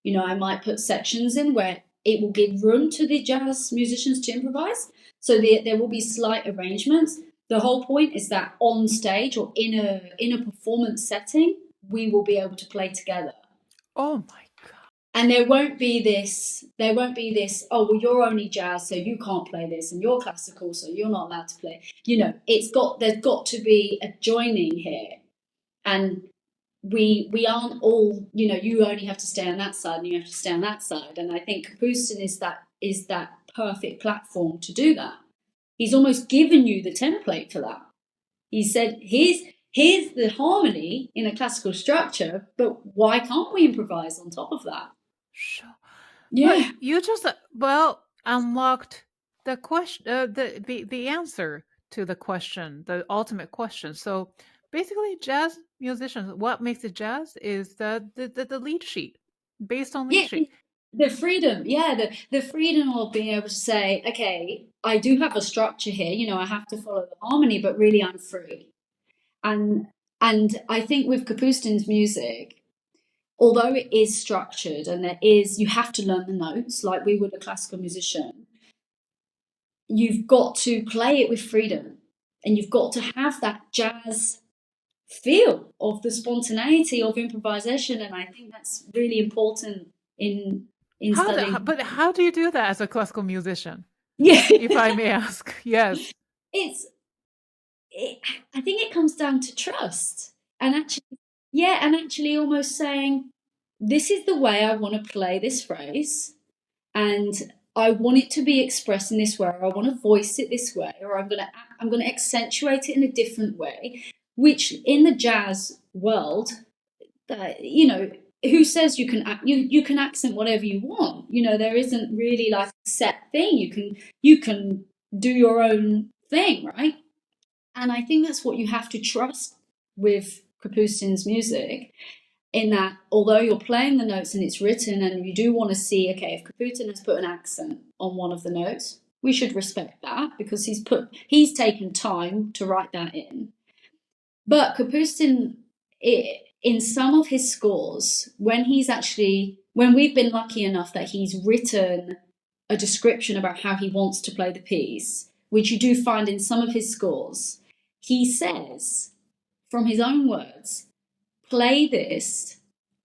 I might put sections in where it will give room to the jazz musicians to improvise. So there will be slight arrangements. The whole point is that on stage or in a performance setting, we will be able to play together. Oh my God. And there won't be this, oh, well, you're only jazz, so you can't play this, and you're classical, so you're not allowed to play. You know, there's got to be a joining here. And we aren't all, you know, you only have to stay on that side and you have to stay on that side. And I think Kapustin is that perfect platform to do that. He's almost given you the template for that. He said, here's the harmony in a classical structure, but why can't we improvise on top of that? Sure. Yeah. But you just unlocked the question, the answer to the question, the ultimate question. So basically, jazz musicians, what makes it jazz is the lead sheet, based on lead sheet. The freedom, the freedom of being able to say, okay, I do have a structure here, you know, I have to follow the harmony, but really I'm free. And I think with Kapustin's music, although it is structured and you have to learn the notes like we would a classical musician, you've got to play it with freedom, and you've got to have that jazz feel of the spontaneity of improvisation. And I think that's really important in studying. But how do you do that as a classical musician? Yeah, if I may ask. Yes. I think it comes down to trust, and actually almost saying, this is the way I want to play this phrase, and I want it to be expressed in this way, or I want to voice it this way, or I'm going to accentuate it in a different way, which in the jazz world, you know, who says you can accent whatever you want? You know, there isn't really like a set thing. You can do your own thing, right? And I think that's what you have to trust with Kapustin's music, in that although you're playing the notes and it's written, and you do want to see, okay, if Kapustin has put an accent on one of the notes, we should respect that because he's taken time to write that in. But Kapustin, in some of his scores, when we've been lucky enough that he's written a description about how he wants to play the piece, which you do find in some of his scores, he says, from his own words, play this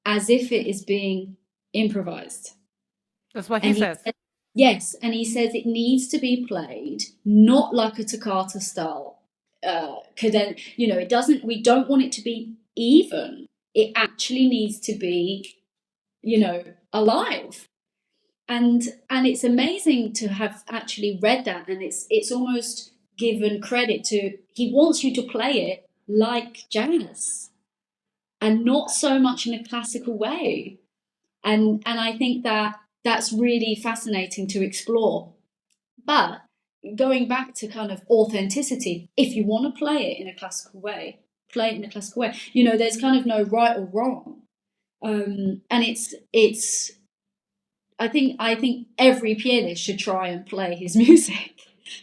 as if it is being improvised. That's what he says. Yes, and he says it needs to be played not like a toccata style cadenza. You know, we don't want it to be even. It actually needs to be, you know, alive. And it's amazing to have actually read that, and it's almost given credit to, he wants you to play it like jazz and not so much in a classical way. And I think that's really fascinating to explore. But going back to kind of authenticity, if you want to play it in a classical way, play it in a classical way. You know, there's kind of no right or wrong. And it's I think every pianist should try and play his music,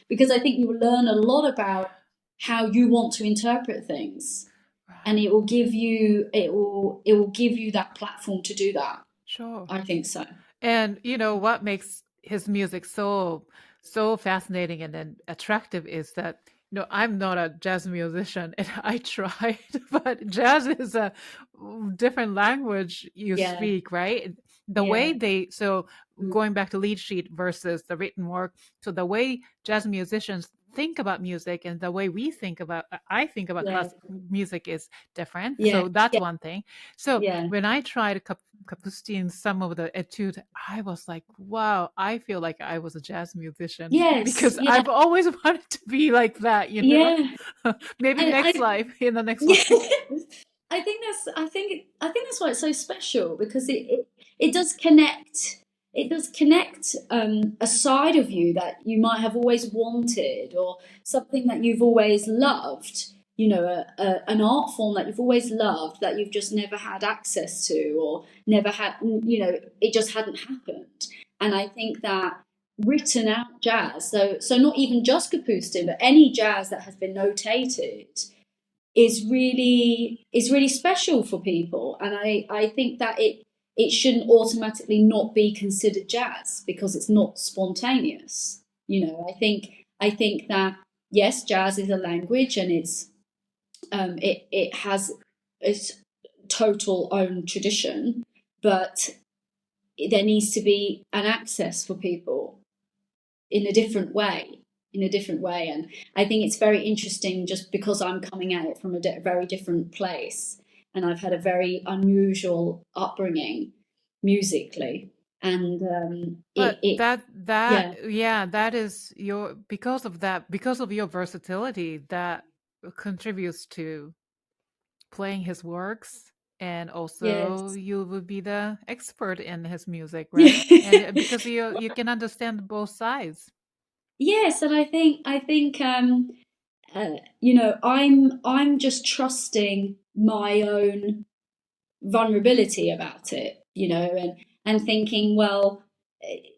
because I think you will learn a lot about how you want to interpret things, and it will give you that platform to do that. Sure. I think so. And you know what makes his music so fascinating and then attractive is that, you know, I'm not a jazz musician, and I tried, but jazz is a different language you speak, right? The way going back to lead sheet versus the written work, so the way jazz musicians think about music and the way I think about classical music is different. So that's one thing. So when I tried Kapustin, some of the etudes, I was like, wow, I feel like I was a jazz musician, because I've always wanted to be like that, you know. Maybe next life, in the next life. I think that's why it's so special, because it does connect. It does connect a side of you that you might have always wanted, or something that you've always loved. You know, an art form that you've always loved that you've just never had access to, or never had. You know, it just hadn't happened. And I think that written out jazz, so not even just Kapustin, but any jazz that has been notated, is really special for people. And I think that it shouldn't automatically not be considered jazz because it's not spontaneous. You know, I think that yes, jazz is a language, and it's total own tradition, but there needs to be an access for people in a different way. And I think it's very interesting, just because I'm coming at it from a very different place, and I've had a very unusual upbringing musically, and But yeah, that is because of your versatility, that contributes to playing his works, and also yes. you would be the expert in his music, right? And Yeah. because you can understand both sides. Yes, and I think I'm just trusting my own vulnerability about it, and thinking, well,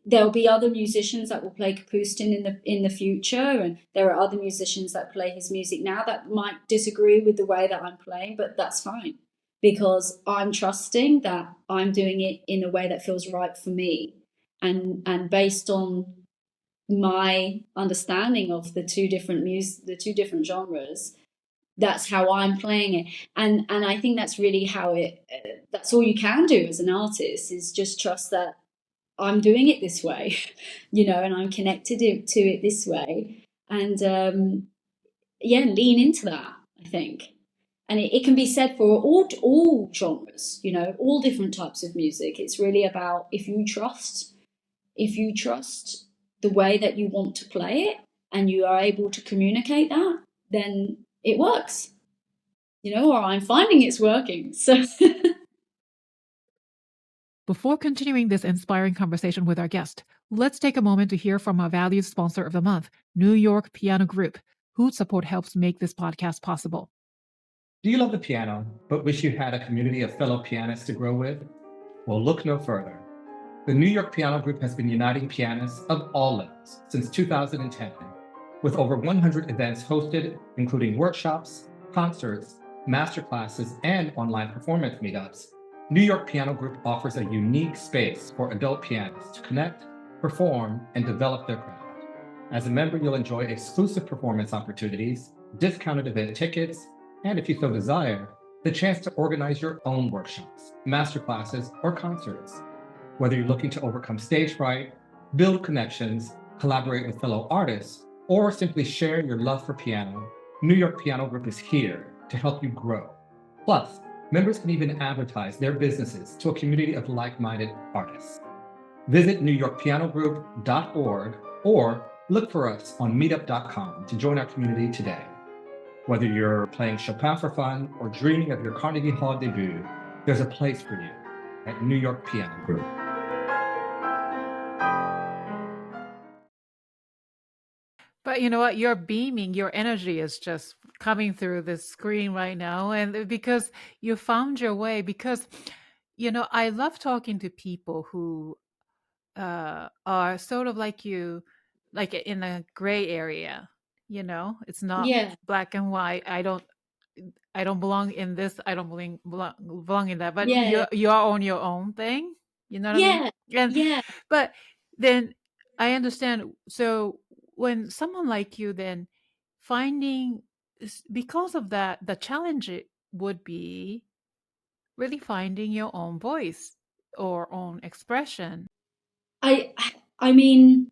there'll be other musicians that will play Kapustin in the future, and there are other musicians that play his music now that might disagree with the way that I'm playing, but that's fine, because I'm trusting that I'm doing it in a way that feels right for me, and based on my understanding of the two different genres, that's how I'm playing it. And I think that's really how that's all you can do as an artist, is just trust that I'm doing it this way, and I'm connected to it this way. And yeah, lean into that, I think. And it can be said for all genres, all different types of music. It's really about, if you trust the way that you want to play it, and you are able to communicate that, then it works, or I'm finding it's working. So Before continuing this inspiring conversation with our guest, let's take a moment to hear from our valued sponsor of the month, New York Piano Group, whose support helps make this podcast possible. Do you love the piano, but wish you had a community of fellow pianists to grow with? Well, look no further. The New York Piano Group has been uniting pianists of all levels since 2010, with over 100 events hosted, including workshops, concerts, masterclasses, and online performance meetups. New York Piano Group offers a unique space for adult pianists to connect, perform, and develop their craft. As a member, you'll enjoy exclusive performance opportunities, discounted event tickets, and if you so desire, the chance to organize your own workshops, masterclasses, or concerts. Whether you're looking to overcome stage fright, build connections, collaborate with fellow artists, or simply share your love for piano, New York Piano Group is here to help you grow. Plus, members can even advertise their businesses to a community of like-minded artists. Visit newyorkpianogroup.org or look for us on meetup.com to join our community today. Whether you're playing Chopin for fun or dreaming of your Carnegie Hall debut, there's a place for you at New York Piano Group. But you know what? You're beaming. Your energy is just coming through this screen right now. And because you found your way, because, I love talking to people who are sort of like you, like in a gray area. It's not yeah, black and white. I don't belong in this. I don't belong in that. But yeah, you're on your own thing. You know what I mean? yeah, And yeah. but then I understand. So when someone like you then finding, because of that, the challenge it would be really finding your own voice or own expression. I I mean,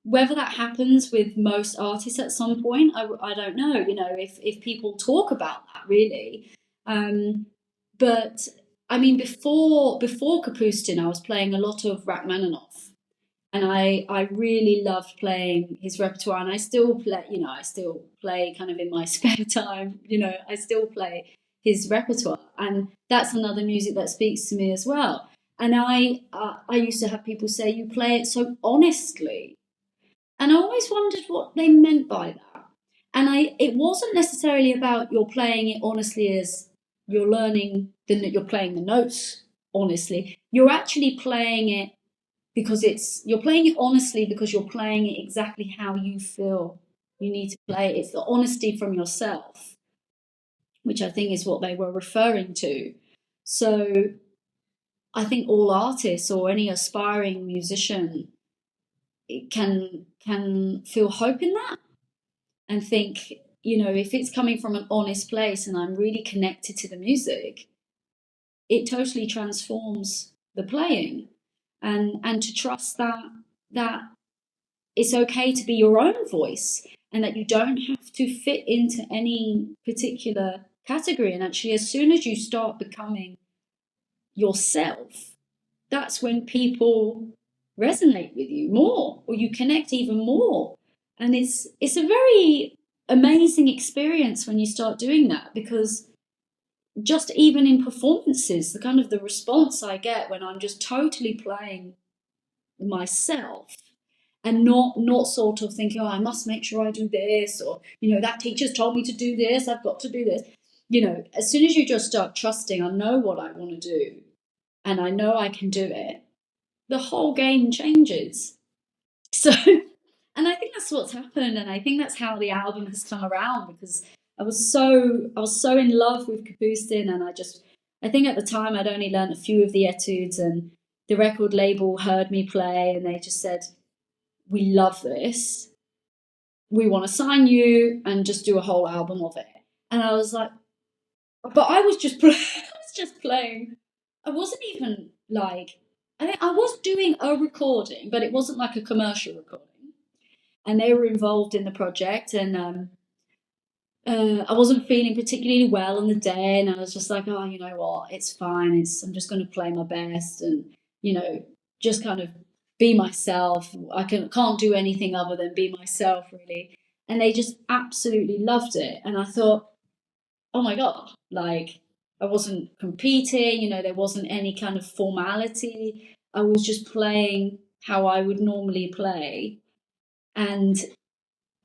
whether that happens with most artists at some point, I don't know. If people talk about that, really. But I mean, before Kapustin, I was playing a lot of Rachmaninoff, and I really loved playing his repertoire, and I still play kind of in my spare time. I still play his repertoire, and that's another music that speaks to me as well. And I used to have people say, you play it so honestly, and I always wondered what they meant by that. And it wasn't necessarily about you're playing it honestly as you're playing the notes honestly. You're actually playing it because you're playing it honestly because you're playing it exactly how you feel you need to play it. It's the honesty from yourself, which I think is what they were referring to. So I think all artists or any aspiring musician can feel hope in that, and think, if it's coming from an honest place and I'm really connected to the music, it totally transforms the playing, and to trust that it's okay to be your own voice, and that you don't have to fit into any particular category. And actually, as soon as you start becoming yourself, that's when people resonate with you more, or you connect even more. And it's a very amazing experience when you start doing that, because just even in performances, the kind of the response I get when I'm just totally playing myself, and not sort of thinking, oh, I must make sure I do this, or, you know, that teacher's told me to do this, I've got to do this. You know, as soon as you just start trusting, I know what I want to do, and I know I can do it, the whole game changes. So, and I think that's what's happened, and I think that's how the album has come around, because I was so in love with Kapustin, and I think at the time I'd only learned a few of the etudes, and the record label heard me play, and they just said, we love this, we want to sign you and just do a whole album of it. And I was like, but I was just playing. I wasn't even like, I think I was doing a recording, but it wasn't like a commercial recording. And they were involved in the project, and I wasn't feeling particularly well on the day, and I was just like, oh, you know what, it's fine. I'm just going to play my best, and, you know, just kind of be myself. I can't do anything other than be myself, really. And they just absolutely loved it. And I thought, oh my God, like, I wasn't competing, you know, there wasn't any kind of formality. I was just playing how I would normally play,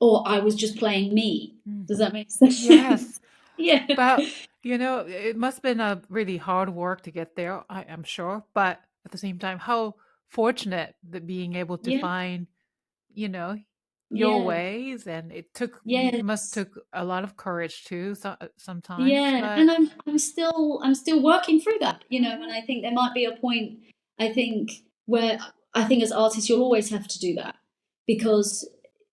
or I was just playing me. Does that make sense? Yes. Yeah. But, you know, it must have been a really hard work to get there, I'm sure. But at the same time, how fortunate that being able to Yeah. find, you know, your Yeah. ways. And it must Yes. took a lot of courage too, sometimes. Yeah. But And I'm still working through that, you know, Mhm. and I think there might be a point, I think, where I think as artists you'll always have to do that, because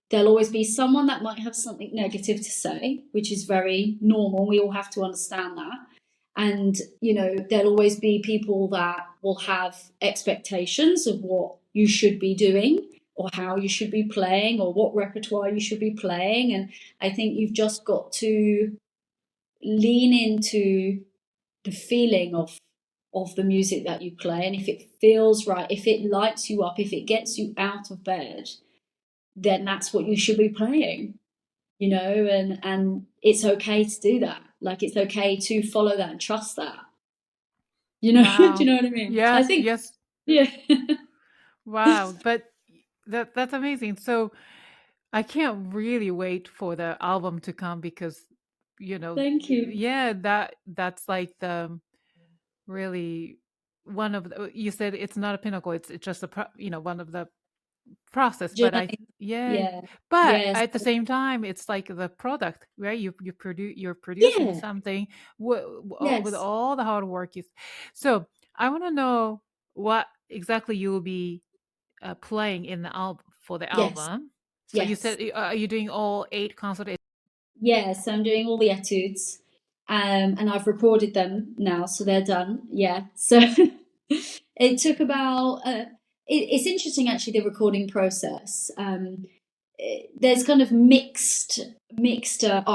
there'll always be someone that might have something negative to say, which is very normal. We all have to understand that. And, you know, there'll always be people that will have expectations of what you should be doing, or how you should be playing, or what repertoire you should be playing. And I think you've just got to lean into the feeling of the music that you play. And if it feels right, if it lights you up, if it gets you out of bed, then that's what you should be playing, you know. And it's okay to do that. Like, it's okay to follow that and trust that, you know. Do you wow. know what I mean? I Yes, think, yes. yeah. Wow. But that's amazing. So I can't really wait for the album to come because, you know, Thank you. yeah, that's like the really one of the, you said it's not a pinnacle, it's just one of the process. But Journey. yeah, Yeah. but Yes. at the same time, it's like the product, right? You're producing Yeah. something with Yes. all the hard work. So I want to know what exactly you will be playing in the album for the Yes. album. So you Yes. said, are you doing all 8 concerts? Yes, I'm doing all the etudes, and I've recorded them now, so they're done. Yeah, so it took about. It's interesting, actually, the recording process. There's kind of mixed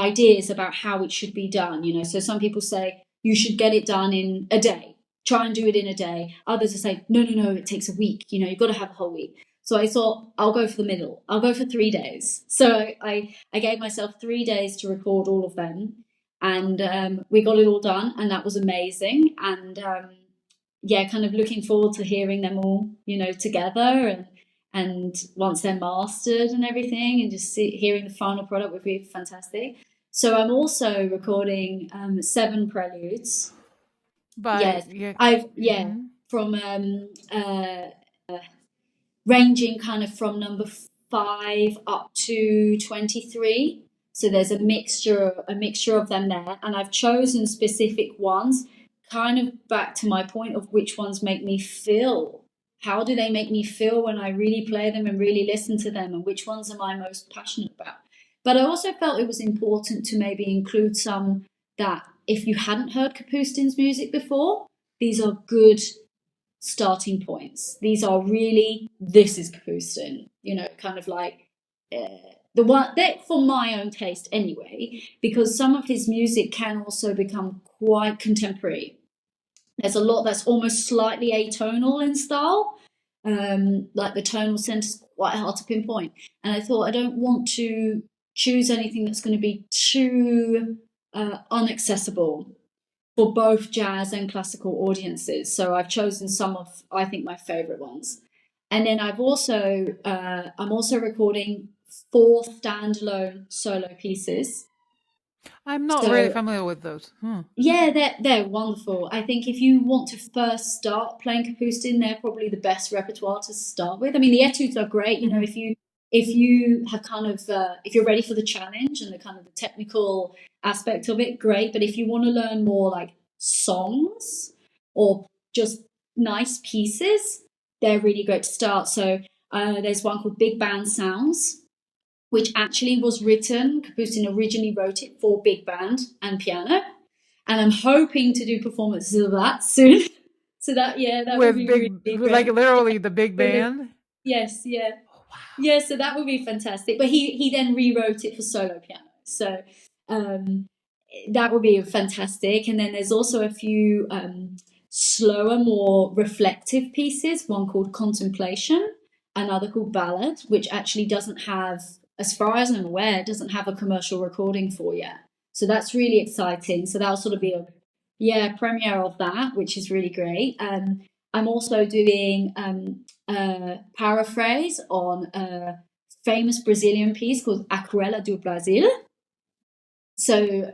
ideas about how it should be done. You know, so some people say you should get it done in a day. Try and do it in a day. Others are saying, no, no, no, it takes a week. You know, you've got to have a whole week. So I thought, I'll go for the middle. I'll go for 3 days. So I gave myself 3 days to record all of them, and we got it all done, and that was amazing. And yeah, kind of looking forward to hearing them all, you know, together, and once they're mastered and everything, and just hearing the final product would be fantastic. So I'm also recording 7 preludes. But Yes, yeah. yeah, Mhm. from ranging kind of from number 5 up to 23. So there's a mixture of them there, and I've chosen specific ones, kind of back to my point of which ones make me feel. How do they make me feel when I really play them and really listen to them, and which ones am I most passionate about? But I also felt it was important to maybe include some that, if you hadn't heard Kapustin's music before, these are good starting points. These are really, this is Kapustin, you know, kind of like the one that, for my own taste anyway, because some of his music can also become quite contemporary. There's a lot that's almost slightly atonal in style, like the tonal sense is quite hard to pinpoint. And I thought I don't want to choose anything that's going to be too unaccessible for both jazz and classical audiences. So I've chosen some of, I think, my favorite ones. And then I'm also recording 4 standalone solo pieces. I'm not really familiar with those. Yeah, they're wonderful. I think if you want to first start playing Kapustin, they're probably the best repertoire to start with. I mean, the etudes are great. You know, if you have kind of if you're ready for the challenge and the kind of the technical aspect of it, great. But if you want to learn more like songs or just nice pieces, they're really great to start. So there's one called Big Band Sounds, which actually was written, Kapustin originally wrote it for big band and piano. And I'm hoping to do performances of that soon. So that would be big, really great. Like literally the big band? Yes, yeah. Oh, wow. Yeah, so that would be fantastic. But he then rewrote it for solo piano. So that would be fantastic. And then there's also a few slower, more reflective pieces, one called Contemplation, another called Ballad, which actually doesn't have, as far as I'm aware, doesn't have a commercial recording for yet. So that's really exciting. So that'll sort of be a premiere of that, which is really great. I'm also doing a paraphrase on a famous Brazilian piece called Aquarela do Brasil. So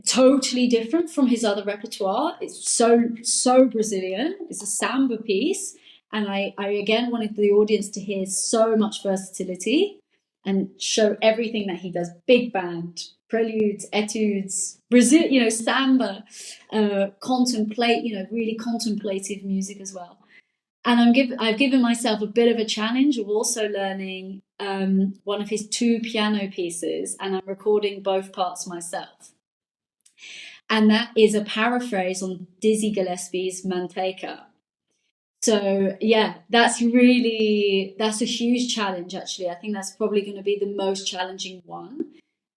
totally different from his other repertoire. It's so Brazilian. It's a samba piece. And I again wanted the audience to hear so much versatility and show everything that he does. Big band, preludes, etudes, Brazil, you know, samba, contemplate, you know, really contemplative music as well. And I've given myself a bit of a challenge of also learning one of his 2 piano pieces, and I'm recording both parts myself. And that is a paraphrase on Dizzy Gillespie's Manteca. So yeah, that's a huge challenge actually. I think that's probably going to be the most challenging one,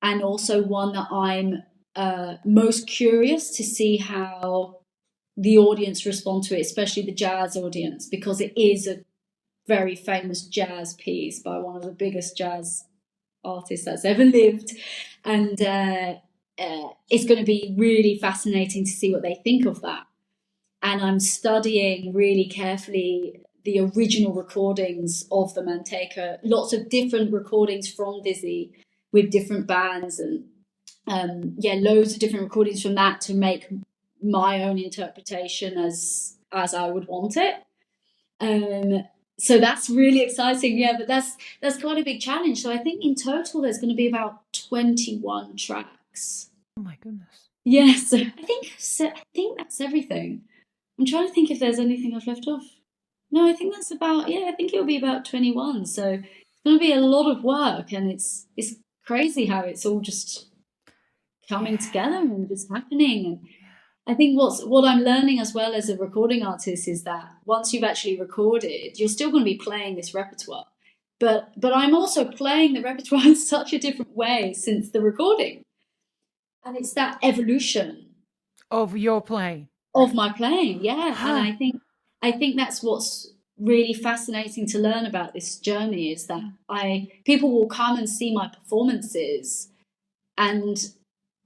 and also one that I'm most curious to see how the audience respond to it, especially the jazz audience, because it is a very famous jazz piece by one of the biggest jazz artists that's ever lived. And it's going to be really fascinating to see what they think of that. And I'm studying really carefully the original recordings of the Manteca, lots of different recordings from Dizzy with different bands, and loads of different recordings from that to make my own interpretation as I would want it. So that's really exciting. Yeah, but that's quite a big challenge. So I think in total there's going to be about 21 tracks. Oh my goodness. Yes, I think that's everything. I'm trying to think if there's anything I've left off. No, I think that's about, I think it'll be about 21. So it's going to be a lot of work, and it's crazy how it's all just coming together and just happening. And I think what I'm learning as well as a recording artist is that once you've actually recorded, you're still going to be playing this repertoire. But I'm also playing the repertoire in such a different way since the recording. And it's that evolution of your playing. Of my playing, yeah. And I think that's what's really fascinating to learn about this journey, is that people will come and see my performances, and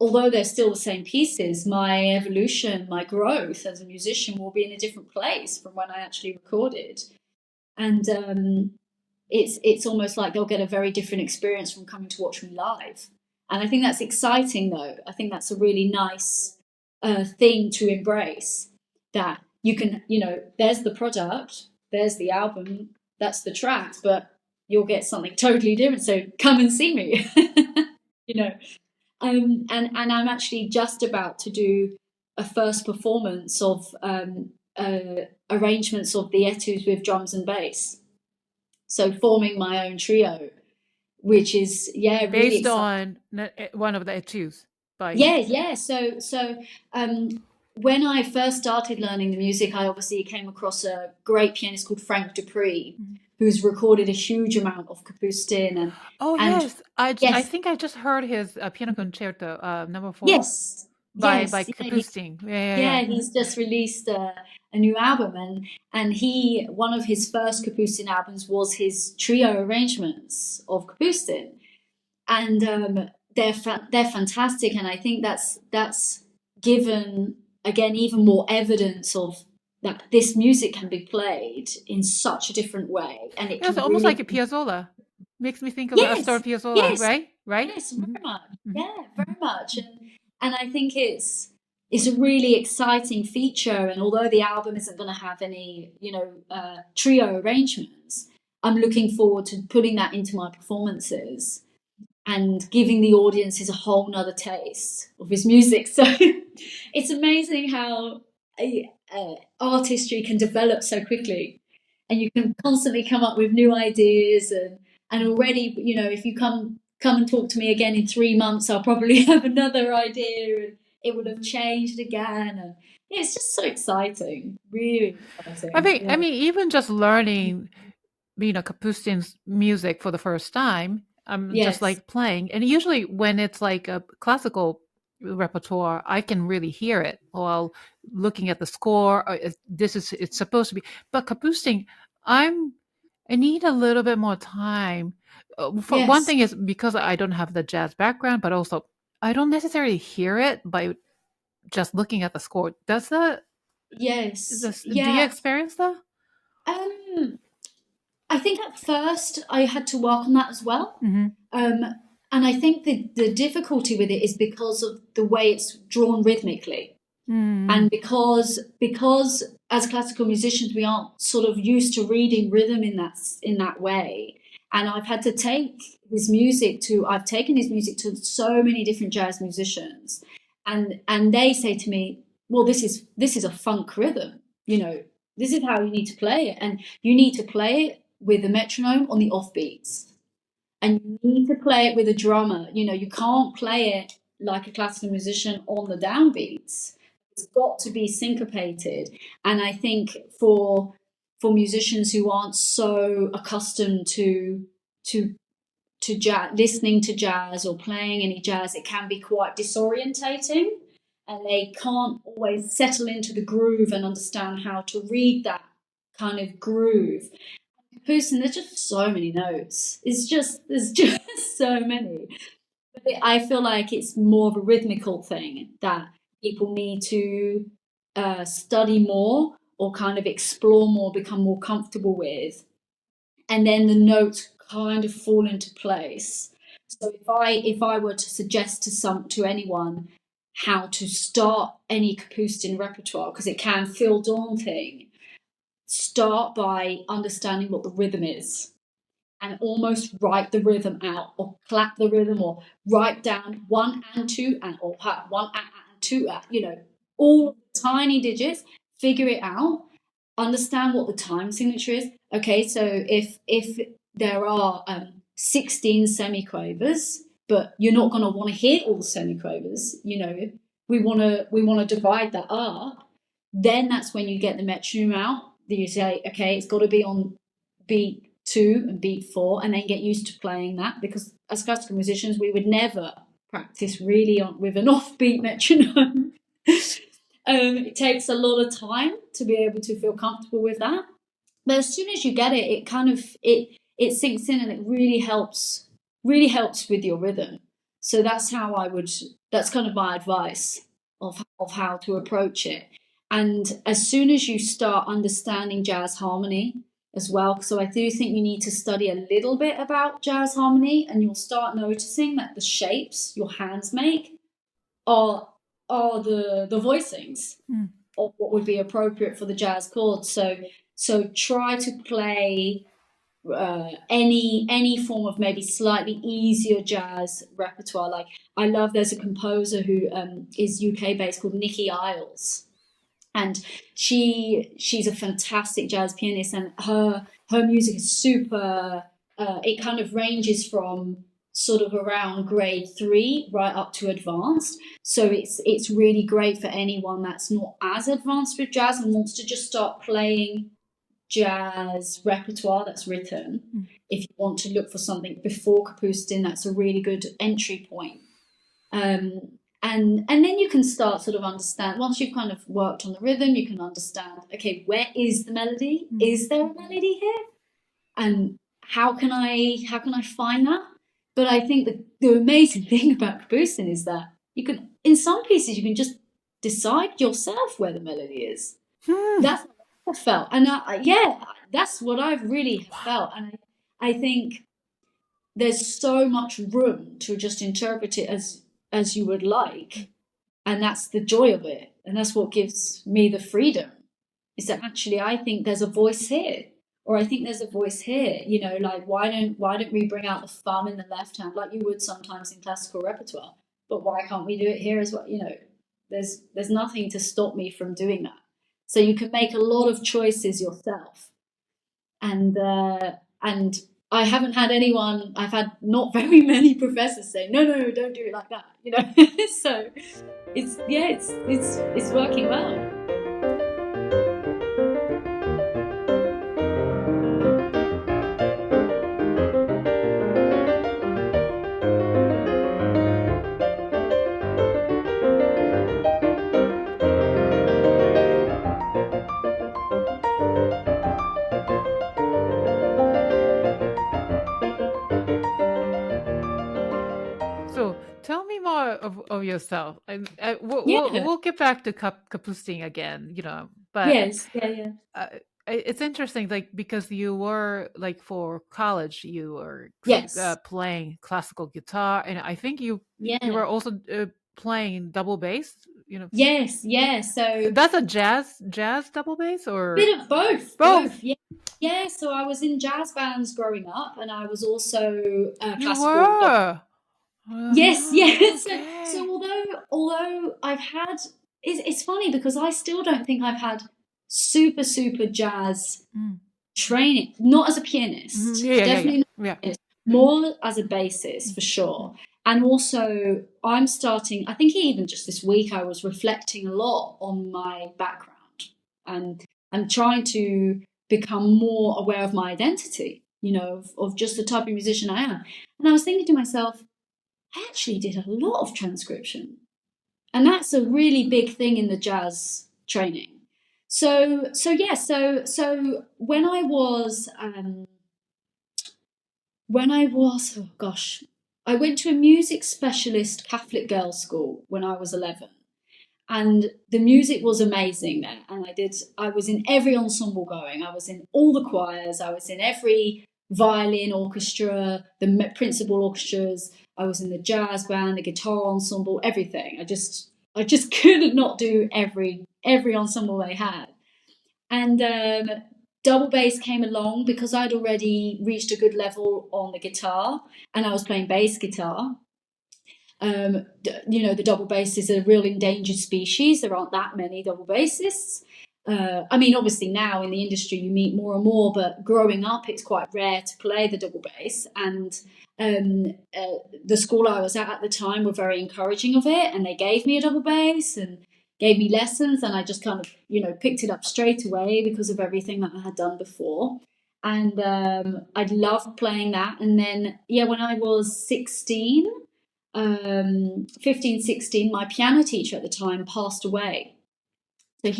although they're still the same pieces, my evolution, my growth as a musician will be in a different place from when I actually recorded. And it's almost like they'll get a very different experience from coming to watch me live. And I think that's exciting, though. I think that's a really nice thing to embrace, that you can, there's the product, there's the album, that's the track, but you'll get something totally different. So come and see me, And I'm actually just about to do a first performance of arrangements of the etudes with drums and bass. So forming my own trio, which is really based on one of the etudes. Yeah. So when I first started learning the music, I obviously came across a great pianist called Frank Dupree, who's recorded a huge amount of Kapustin Oh and yes, I yes, think I just heard his piano concerto number 4 yes, by yes, Kapustin. Yeah. yeah, he's just released a new album, and he one of his first Kapustin albums was his trio arrangements of Kapustin, and they're fantastic, and I think that's given again even more evidence of that this music can be played in such a different way, and it Yeah, it's can almost like really a Piazzolla. Makes me think of Astor yes, Piazzolla, yes, right? Right? yes, Hmm. very much, Hmm. yeah, very much, and I think it's a really exciting feature, and although the album isn't going to have any trio arrangements, I'm looking forward to putting that into my performances and giving the audiences a whole nother taste of his music. So it's amazing how artistry can develop so quickly, and you can constantly come up with new ideas, and already, if you come and talk to me again in 3 months, I'll probably have another idea, and it would have changed again, and it's just so exciting, really exciting. I Yeah. mean, even just learning, Kapustin's music for the first time, I'm just Yes. like playing. And usually when it's like a classical repertoire, I can really hear it while looking at the score. It's supposed to be. But Kapustin, I'm I need a little bit more time. For one Yes. thing is because I don't have the jazz background, but also I don't necessarily hear it by just looking at the score. Yes. Do you Yeah. experience that? Um. I think at first I had to work on that as well. Hmm. Um, and I think the difficulty with it is because of the way it's drawn rhythmically. Mm. And because as classical musicians we aren't sort of used to reading rhythm in that way. And I've taken his music to so many different jazz musicians, and they say to me, well, this is a funk rhythm, this is how you need to play it, and you need to play it with a metronome on the offbeats, and you need to play it with a drummer. You can't play it like a classical musician on the downbeats. It's got to be syncopated. And I think for musicians who aren't so accustomed to jazz, listening to jazz or playing any jazz, it can be quite disorientating, and they can't always settle into the groove and understand how to read that kind of groove. Person, there's just so many notes. There's just so many. But I feel like it's more of a rhythmical thing that people need to study more, or kind of explore more, become more comfortable with, and then the notes kind of fall into place. So if I were to suggest to anyone how to start any Kapustin repertoire, because it can feel daunting, start by understanding what the rhythm is, and almost write the rhythm out, or clap the rhythm, or write down one and two and, or one and two all tiny digits, figure it out, understand what the time signature is. Okay, so if there are 16 semiquavers, but you're not going to want to hear all the semiquavers, we want to divide that up. Then that's when you get the metronome out. You say, okay, it's got to be on beat 2 and beat 4, and then get used to playing that, because as classical musicians we would never practice really with an offbeat metronome. It takes a lot of time to be able to feel comfortable with that, but as soon as you get it, it kind of it sinks in, and it really helps with your rhythm. So that's kind of my advice of how to approach it. And as soon as you start understanding jazz harmony as well, so I do think you need to study a little bit about jazz harmony, and you'll start noticing that the shapes your hands make are the voicings Mm. of what would be appropriate for the jazz chords. So try to play any form of maybe slightly easier jazz repertoire. Like, there's a composer who is UK based, called Nikki Isles, and she's a fantastic jazz pianist, and her music is super. It kind of ranges from sort of around grade 3 right up to advanced. So it's really great for anyone that's not as advanced with jazz and wants to just start playing jazz repertoire that's written. If you want to look for something before Kapustin, that's a really good entry point. And then you can start sort of understand, once you've kind of worked on the rhythm, you can understand, okay, where is the melody? Is there a melody here? And how can I find that? But I think the amazing thing about Kapustin is that you can, in some pieces, you can just decide yourself where the melody is. That's what I felt. And that's what I've really felt. And I think there's so much room to just interpret it as you would like. And that's the joy of it. And that's what gives me the freedom, is that actually I think there's a voice here. Or I think there's a voice here, you know, like why don't we bring out the thumb in the left hand like you would sometimes in classical repertoire? But why can't we do it here as well? You know, there's nothing to stop me from doing that. So you can make a lot of choices yourself. And I haven't had anyone, I've had not very many professors say, no, don't do it like that, you know. So it's working well. So tell me more of yourself. We'll get back to Kapustin again, you know. But yes, it's interesting, like because you were like for college, you were playing classical guitar, and I think you were also playing double bass. You know. Yes. So that's a jazz double bass, or bit of both. Yeah. So I was in jazz bands growing up, and I was also classical. You were. Yes. Okay. So although I've had, it's funny because I still don't think I've had super jazz training. Not as a pianist, definitely not as a pianist. More as a bassist for sure. And also, I'm starting. I think even just this week, I was reflecting a lot on my background, and I'm trying to become more aware of my identity. You know, of just the type of musician I am. And I was thinking to myself, I actually did a lot of transcription. And that's a really big thing in the jazz training. So when I was I went to a music specialist Catholic girls' school when I was 11. And the music was amazing there. And I was in every ensemble going. I was in all the choirs. I was in every violin orchestra, the principal orchestras. I was in the jazz band, the guitar ensemble, everything. I just could not do every ensemble they had. And double bass came along because I'd already reached a good level on the guitar, and I was playing bass guitar. You know, the double bass is a real endangered species. There aren't that many double bassists. I mean, obviously now in the industry you meet more and more, but growing up it's quite rare to play the double bass. And the school I was at the time were very encouraging of it, and they gave me a double bass and gave me lessons, and I just kind of, you know, picked it up straight away because of everything that I had done before. And I loved playing that. And then, when I was 15, 16, my piano teacher at the time passed away. So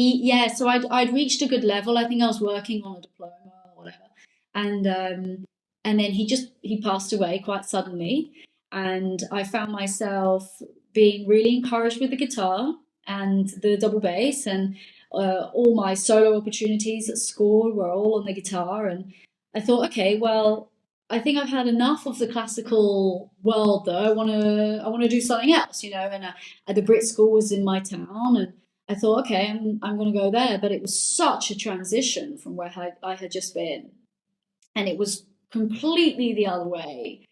so I'd reached a good level. I think I was working on a diploma or whatever. And then he passed away quite suddenly. And I found myself being really encouraged with the guitar and the double bass, and all my solo opportunities at school were all on the guitar. And I thought, okay, well, I think I've had enough of the classical world, though. I want to do something else, you know. And the BRIT school was in my town, and I thought, okay, I'm going to go there. But it was such a transition from where I had just been, and it was completely the other way.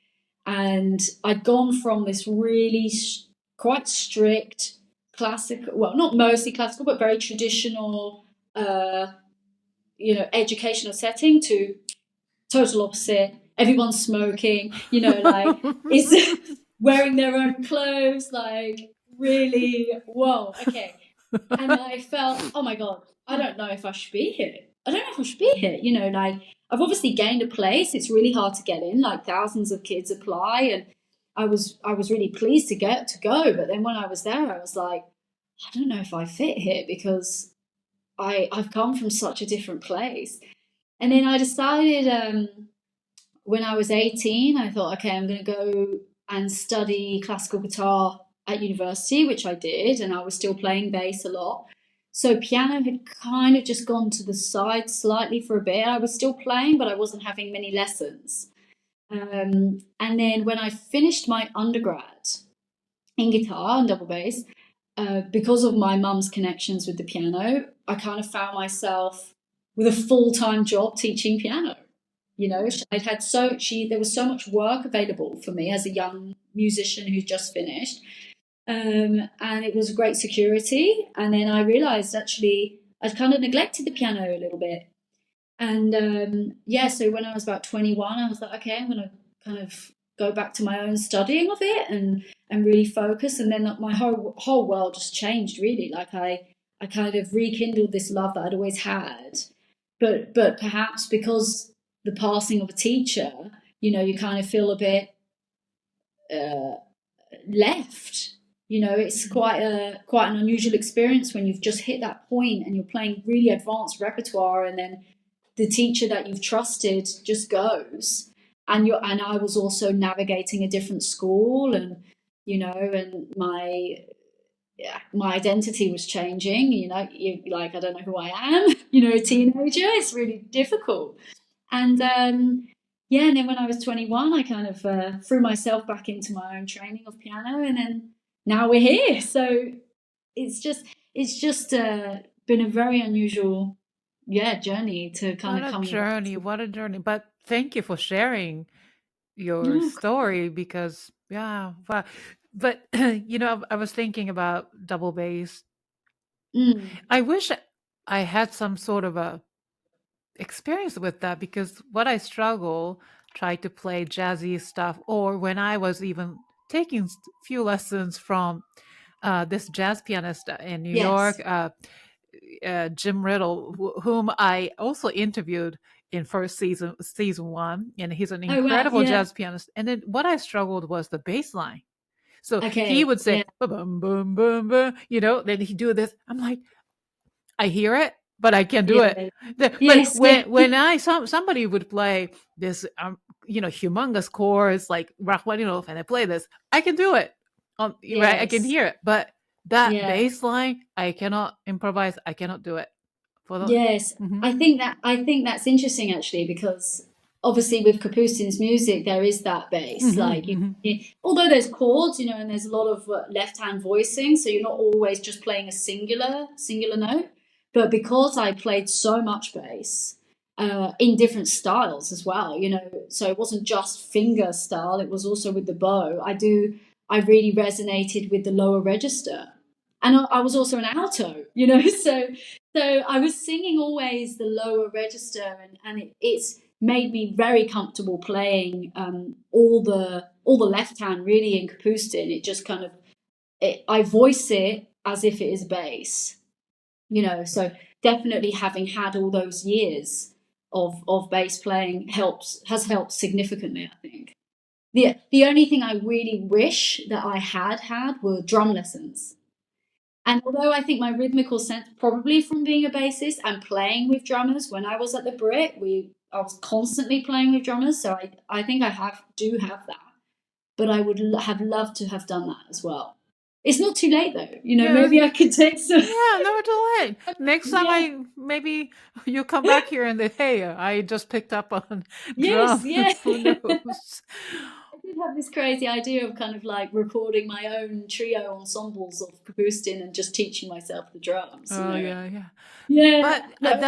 And I'd gone from this really quite strict classical, well, not mostly classical, but very traditional, educational setting, to total opposite. everyone's smoking, you know, like it's wearing their own clothes, like really, whoa, okay. And I felt, oh my God, I don't know if I should be here. I don't know if I should be here. You know, like I've obviously gained a place. It's really hard to get in. Like thousands of kids apply, and I was really pleased to go. But then when I was there, I was like, I don't know if I fit here because I've come from such a different place. And then I decided when I was 18, I thought, okay, I'm going to go and study classical guitar at university, which I did, and I was still playing bass a lot. So piano had kind of just gone to the side slightly for a bit. I was still playing, but I wasn't having many lessons. And then when I finished my undergrad in guitar and double bass, because of my mum's connections with the piano, I kind of found myself with a full-time job teaching piano. You know, there was so much work available for me as a young musician who just finished. And it was great security. And then I realized actually I'd kind of neglected the piano a little bit. And so when I was about 21, I was like, okay, I'm going to kind of go back to my own studying of it and really focus. And then my whole world just changed really. Like I kind of rekindled this love that I'd always had, but perhaps because the passing of a teacher, you know, you kind of feel a bit left. You know, it's quite an unusual experience when you've just hit that point and you're playing really advanced repertoire, and then the teacher that you've trusted just goes. And I was also navigating a different school, and you know, and my identity was changing. You know, like I don't know who I am. You know, a teenager, it's really difficult. And and then when I was 21, I kind of threw myself back into my own training of piano, and then now we're here. So it's just been a very unusual journey to kind of come back. What a journey. But thank you for sharing your No, story because, yeah, wow. But, I was thinking about double bass. I wish I had some sort of a experience with that because what I struggle, try to play jazzy stuff, or when I was even taking few lessons from this jazz pianist in New York, yes. Jim Riddle, whom I also interviewed in season one, and he's an Oh wow, incredible yeah. jazz pianist. And then what I struggled was the bass line. So he Okay, would say, yeah, boom, boom, boom, boom, then he'd do this. I'm like, I hear it, but I can't do it. yeah. But Yes, yeah. somebody would play this, humongous chords like Rachmaninoff, and I play this, I can do it. Right, I can Yes, hear it, but that yeah. bass line, I cannot improvise. I cannot do it. For the, Yes, hmm I think that's interesting actually, because obviously with Kapustin's music there is that bass. Like hmm although there's chords, you know, and there's a lot of left hand voicing, so you're not always just playing a singular note. But because I played so much bass in different styles as well, you know, so it wasn't just finger style; it was also with the bow. I really resonated with the lower register, and I was also an alto, you know, so I was singing always the lower register, and it's made me very comfortable playing all the left hand really in Kapustin. It just kind of I voice it as if it is bass, you know. So definitely having had all those years of bass playing has helped significantly, I think. The only thing I really wish that I had were drum lessons. And although I think my rhythmical sense, probably from being a bassist and playing with drummers, when I was at the BRIT, I was constantly playing with drummers, so I think I do have that. But I would have loved to have done that as well. It's not too late though, you know. yeah, Maybe I could take some. yeah, never too late. Next time Yeah. maybe you come back here and say, hey, I just picked up on Yes. Yeah. drums. Who knows? I did have this crazy idea of kind of like recording my own trio ensembles of Kapustin and just teaching myself the drums. You Oh know. yeah, yeah. Yeah. But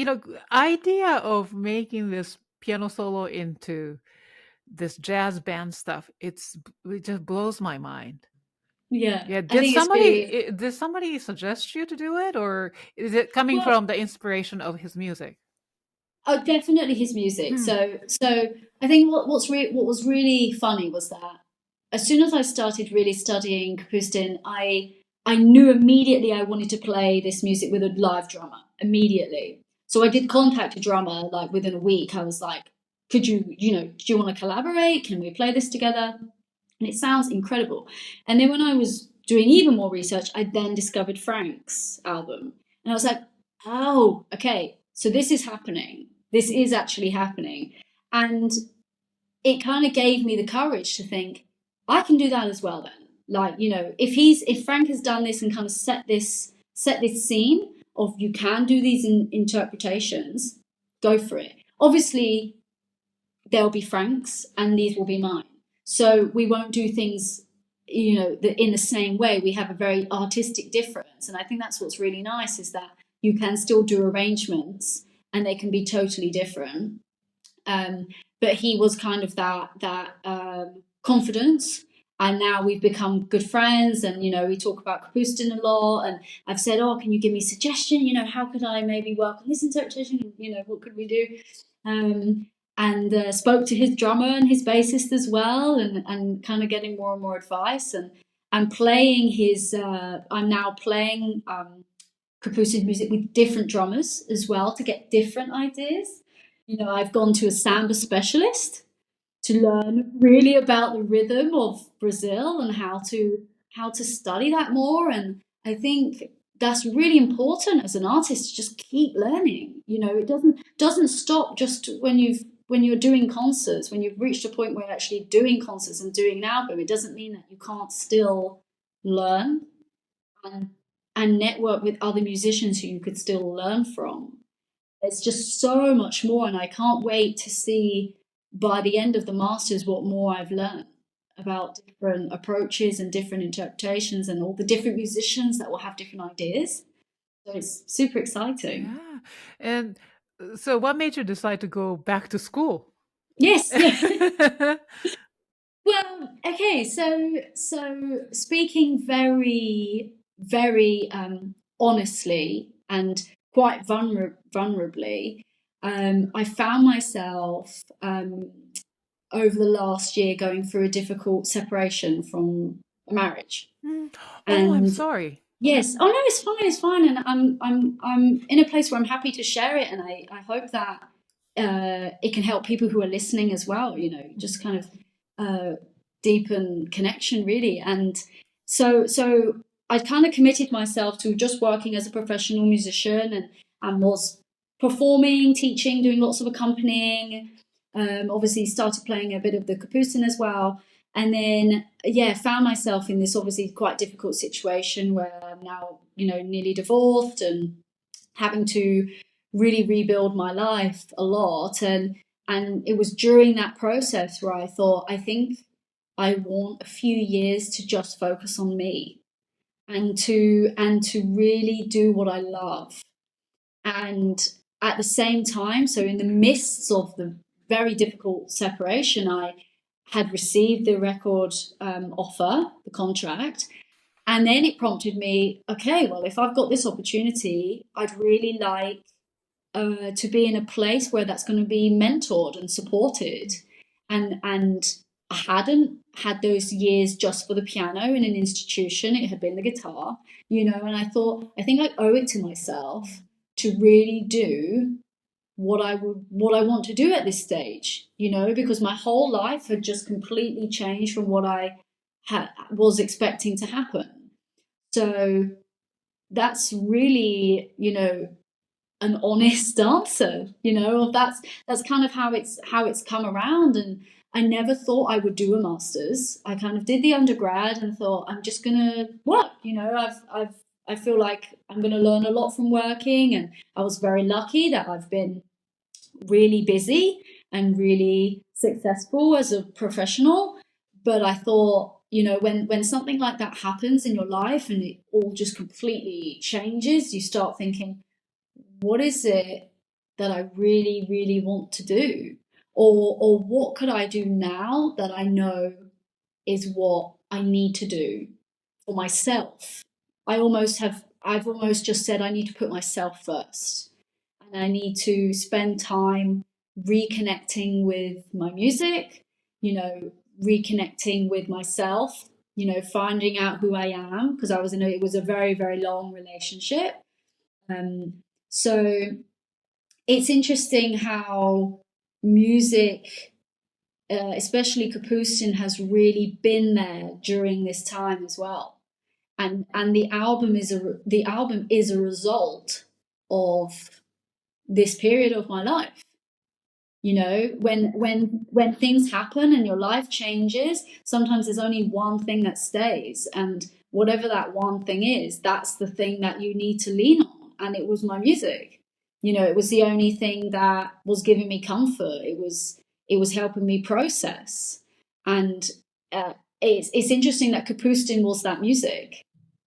No. idea of making this piano solo into this jazz band stuff, it just blows my mind. Yeah. Yeah, I think it's really did somebody suggest you to do it, or is it coming well. from the inspiration of his music? Oh, definitely his music. So I think what was really funny was that as soon as I started really studying Kapustin, I knew immediately I wanted to play this music with a live drummer immediately. So I did contact a drummer like within a week. I was like, could you, do you want to collaborate? Can we play this together? And it sounds incredible. And then when I was doing even more research, I then discovered Frank's album. And I was like, oh, okay, so this is happening. This is actually happening. And it kind of gave me the courage to think, I can do that as well then. Like, if Frank has done this and kind of set this scene of you can do these interpretations, go for it. Obviously, there'll be Frank's and these will be mine. So we won't do things, in the same way. We have a very artistic difference. And I think that's what's really nice is that you can still do arrangements and they can be totally different. But he was kind of that confidence. And now we've become good friends and, we talk about Kapustin a lot. And I've said, oh, can you give me a suggestion? How could I maybe work on this interpretation? What could we do? And spoke to his drummer and his bassist as well, and kind of getting more and more advice and playing his. I'm now playing Kapustin's music with different drummers as well to get different ideas. I've gone to a samba specialist to learn really about the rhythm of Brazil and how to study that more. And I think that's really important as an artist to just keep learning. It doesn't stop just when you're doing concerts, when you've reached a point where you're actually doing concerts and doing an album. It doesn't mean that you can't still learn and network with other musicians who you could still learn from. It's just so much more, and I can't wait to see by the end of the masters what more I've learned about different approaches and different interpretations and all the different musicians that will have different ideas. So it's super exciting. Yeah. And so what made you decide to go back to school? Yes. Well, okay, so speaking very, very honestly and quite vulnerably, I found myself over the last year going through a difficult separation from a marriage. Oh, I'm And sorry. yes, oh no, it's fine, and I'm in a place where I'm happy to share it, and I hope that it can help people who are listening as well. Just kind of deepen connection, really. And so I kind of committed myself to just working as a professional musician and was performing, teaching, doing lots of accompanying. Obviously, started playing a bit of the Kapustin as well. And then, found myself in this obviously quite difficult situation where I'm now, nearly divorced and having to really rebuild my life a lot. And it was during that process where I thought, I think I want a few years to just focus on me and to really do what I love. And at the same time, so in the midst of the very difficult separation, I had received the record offer, the contract, and then it prompted me, okay, well, if I've got this opportunity, I'd really like to be in a place where that's going to be mentored and supported. And I hadn't had those years just for the piano in an institution. It had been the guitar, and I thought, I think I owe it to myself to really do what I want to do at this stage, because my whole life had just completely changed from what I was expecting to happen. So that's really, an honest answer, that's kind of how it's come around. And I never thought I would do a master's. I kind of did the undergrad and thought I'm just gonna work. I feel like I'm gonna learn a lot from working, and I was very lucky that I've been really busy and really successful as a professional. But I thought, when something like that happens in your life and it all just completely changes, you start thinking, what is it that I really, really want to do? Or what could I do now that I know is what I need to do for myself? I've almost just said I need to put myself first. and I need to spend time reconnecting with my music, reconnecting with myself, finding out who I am, because it was a very, very long relationship. So it's interesting how music, especially Kapustin, has really been there during this time as well. And the album is a result of this period of my life. When things happen and your life changes, sometimes there's only one thing that stays, and whatever that one thing is, that's the thing that you need to lean on. And it was my music. It was the only thing that was giving me comfort. It was helping me process. And it's interesting that Kapustin was that music.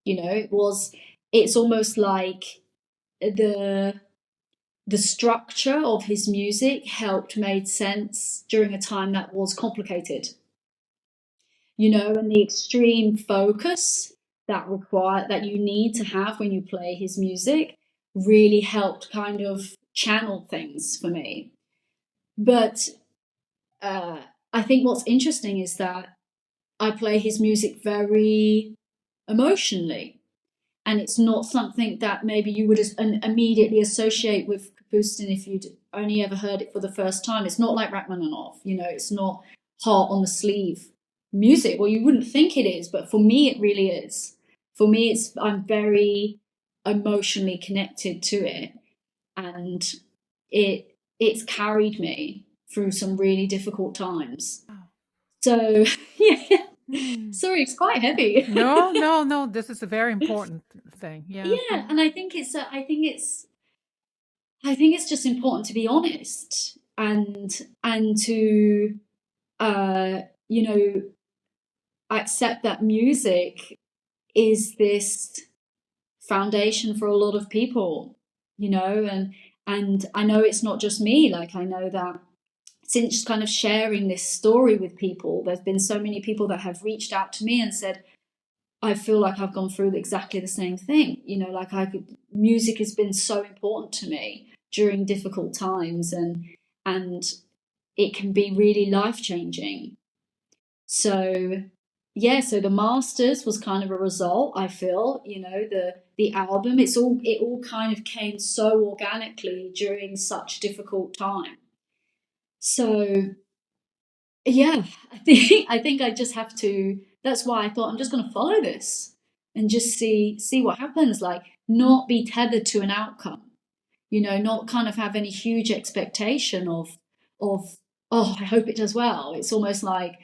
It's almost like the structure of his music made sense during a time that was complicated, and the extreme focus that you need to have when you play his music really helped kind of channel things for me. But I think what's interesting is that I play his music very emotionally. And it's not something that maybe you would immediately associate with Kapustin if you'd only ever heard it for the first time. It's not like Rachmaninoff, it's not heart on the sleeve music. Well, you wouldn't think it is, but for me, it really is. For me, I'm very emotionally connected to it, and it's carried me through some really difficult times. So yeah. Sorry, it's quite heavy. No. This is a very important thing. Yeah. Yeah, and I think it's just important to be honest and to accept that music is this foundation for a lot of people, and I know it's not just me. Like, I know that since kind of sharing this story with people, there's been so many people that have reached out to me and said, I feel like I've gone through exactly the same thing. Music has been so important to me during difficult times, and it can be really life-changing. So yeah, so the Masters was kind of a result, I feel, the album, it all kind of came so organically during such difficult time. So yeah, I think I just have to. That's why I thought I'm just going to follow this and just see what happens. Like, not be tethered to an outcome. Not kind of have any huge expectation of oh, I hope it does well. It's almost like,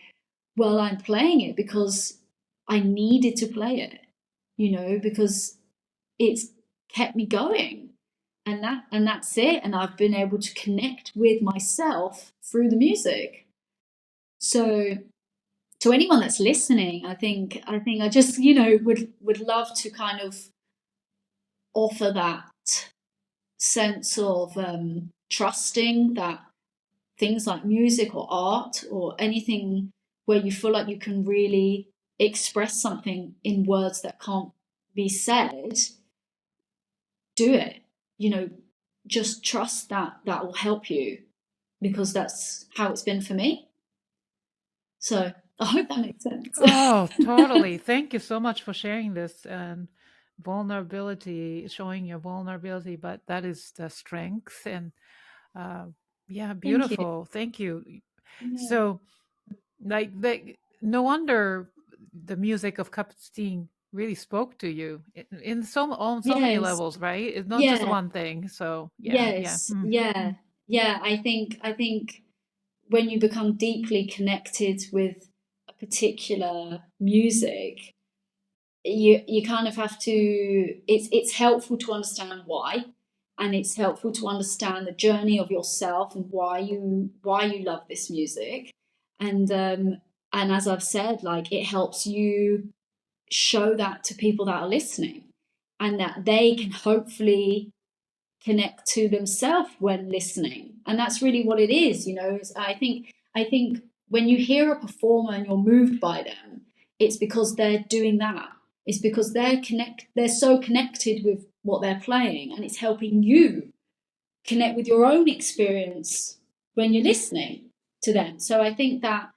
well, I'm playing it because I needed to play it. Because it's kept me going, and that's it. And I've been able to connect with myself through the music. So to anyone that's listening, I think I just would love to kind of offer that sense of trusting that things like music or art or anything where you feel like you can really express something in words that can't be said, do it. Just trust that will help you, because that's how it's been for me. So I hope that makes sense. Oh, totally. Thank you so much for sharing this and vulnerability, showing your vulnerability, but that is the strength. And yeah, beautiful. Thank you. Yeah. So, like, no wonder the music of Kapustin really spoke to you on so many levels, right? It's not just one thing. So yeah. Yeah. I think when you become deeply connected with a particular music, you kind of have to. It's helpful to understand why, and it's helpful to understand the journey of yourself and why you love this music, and as I've said, like, it helps you show that to people that are listening, and that they can hopefully connect to themselves when listening. And that's really what it is. I think when you hear a performer and you're moved by them, it's because they're doing that. It's because they're so connected with what they're playing, and it's helping you connect with your own experience when you're listening to them. So I think that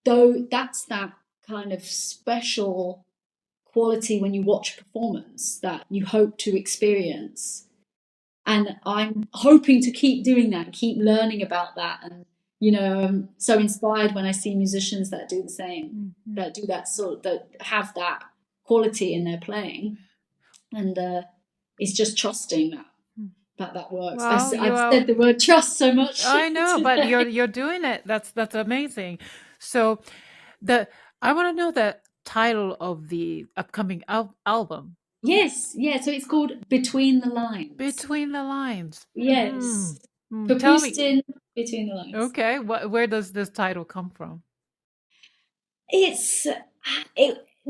though that's that kind of special quality when you watch a performance that you hope to experience. And I'm hoping to keep doing that, keep learning about that. And, you know, I'm so inspired when I see musicians that do the same, that do that that have that quality in their playing. And it's just trusting that works. Well, I've said the word trust so much. I know, but today. you're doing it. That's amazing. So I want to know the title of the upcoming album. Yes, yeah. So it's called Between the Lines. Between the Lines. Yes. Tell me. Kapustin, Between the Lines. Okay, where does this title come from?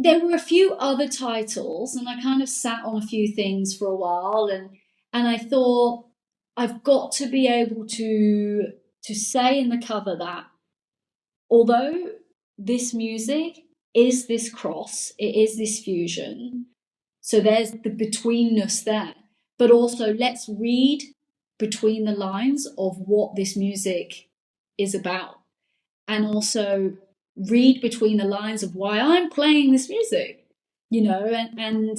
There were a few other titles, and I kind of sat on a few things for a while, and I thought I've got to be able to say in the cover that although this music is this cross, it is this fusion, so there's the betweenness there, but also let's read between the lines of what this music is about, and also read between the lines of why I'm playing this music, you know, and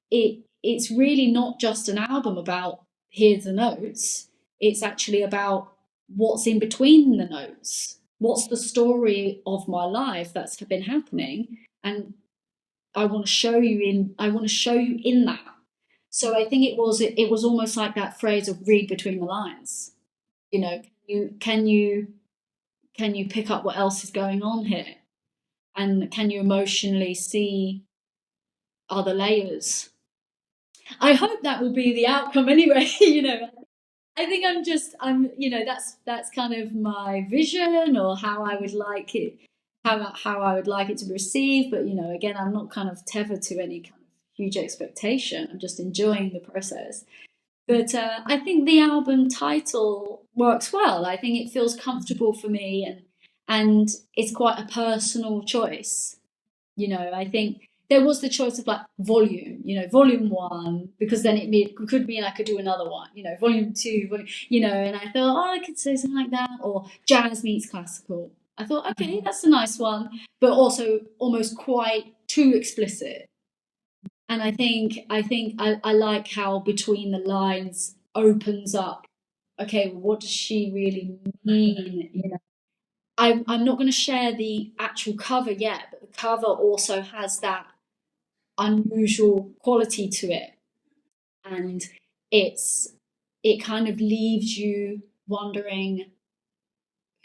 it's really not just an album about here's the notes, it's actually about what's in between the notes, what's the story of my life that's been happening, and I want to show you in that. So I think it was almost like that phrase of read between the lines, you know, can you pick up what else is going on here? And can you emotionally see other layers? I hope that will be the outcome anyway, you know. I think you know, that's kind of my vision, or how I would like it, how I would like it to be received. But, you know, again, I'm not kind of tethered to any kind of huge expectation. I'm just enjoying the process. But I think the album title works well. I think it feels comfortable for me, and it's quite a personal choice. You know, I think there was the choice of like volume, you know, volume 1, because then it could mean I could do another one, you know, volume 2, you know, and I thought, oh, I could say something like that, or jazz meets classical. I thought, okay, that's a nice one, but also almost quite too explicit. And I think I like how Between the Lines opens up. Okay, what does she really mean? You know, I'm not going to share the actual cover yet, but the cover also has that unusual quality to it, and it kind of leaves you wondering,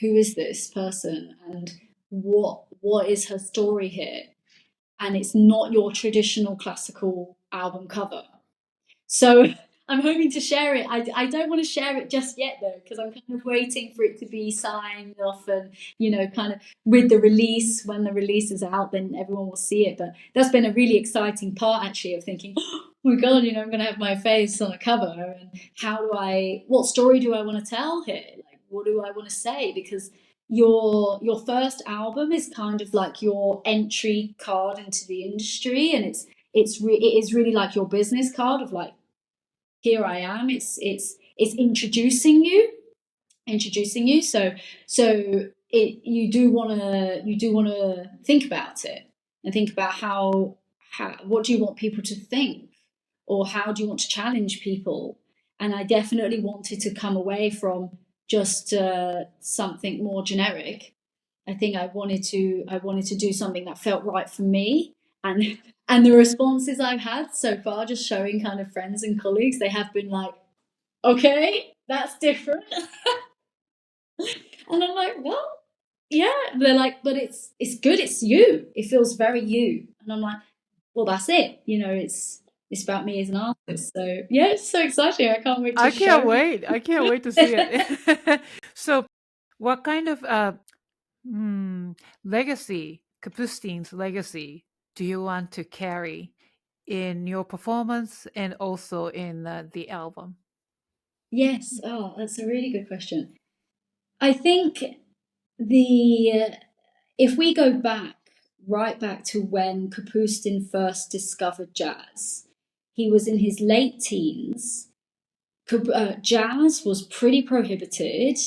who is this person and what is her story here? And it's not your traditional classical album cover. So I'm hoping to share it. I don't want to share it just yet, though, because I'm kind of waiting for it to be signed off, and, you know, kind of with the release, when the release is out, then everyone will see it. But that's been a really exciting part, actually, of thinking, oh my God, you know, I'm going to have my face on a cover, and what story do I want to tell here? Like, what do I want to say? Because your first album is kind of like your entry card into the industry, and it is really like your business card of like, here I am. It's introducing you. So you do want to think about it, and think about how what do you want people to think, or how do you want to challenge people? And I definitely wanted to come away from just something more generic. I think I wanted to do something that felt right for me, and the responses I've had so far, just showing kind of friends and colleagues, they have been like, okay, that's different. And I'm like, well, yeah. They're like, but it's good, it's you. It feels very you. And I'm like, well, that's it. You know, it's about me as an artist. So yeah, it's so exciting. I can't wait to I can't show. wait. I can't wait to see it. So, what kind of legacy, Kapustin's legacy, do you want to carry in your performance and also in the album? Yes. Oh, that's a really good question. I think if we go right back to when Kapustin first discovered jazz, he was in his late teens, jazz was pretty prohibited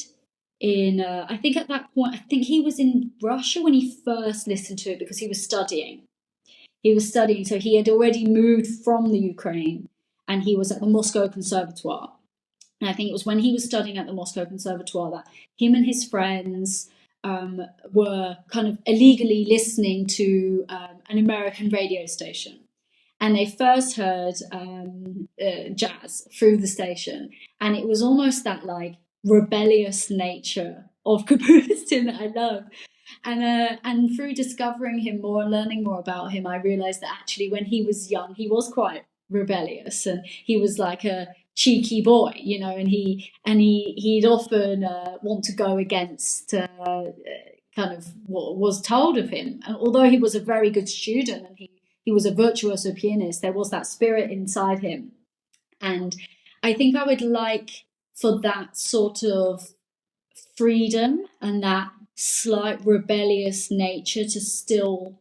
in, I think at that point, I think he was in Russia when he first listened to it because he was studying. So he had already moved from the Ukraine and he was at the Moscow Conservatoire. And I think it was when he was studying at the Moscow Conservatoire that him and his friends were kind of illegally listening to an American radio station. And they first heard jazz through the station. And it was almost that like rebellious nature of Kapustin that I love. And through discovering him more and learning more about him, I realized that actually when he was young, he was quite rebellious and he was like a cheeky boy, you know, and he'd often want to go against kind of what was told of him. And although he was a very good student and he was a virtuoso pianist, there was that spirit inside him. And I think I would like for that sort of freedom and that slight rebellious nature to still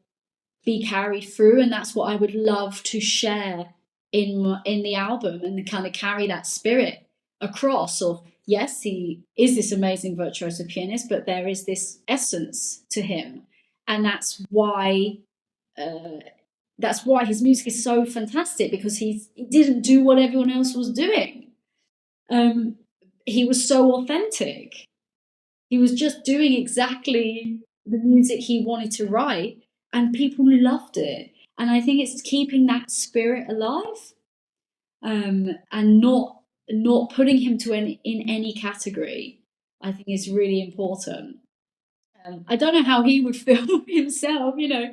be carried through, and that's what I would love to share in the album, and kind of carry that spirit across of, yes, he is this amazing virtuoso pianist, but there is this essence to him, and that's why his music is so fantastic, because he didn't do what everyone else was doing. He was so authentic. He was just doing exactly the music he wanted to write, and people loved it. And I think it's keeping that spirit alive, and not putting him in any category, I think is really important. I don't know how he would feel himself, you know,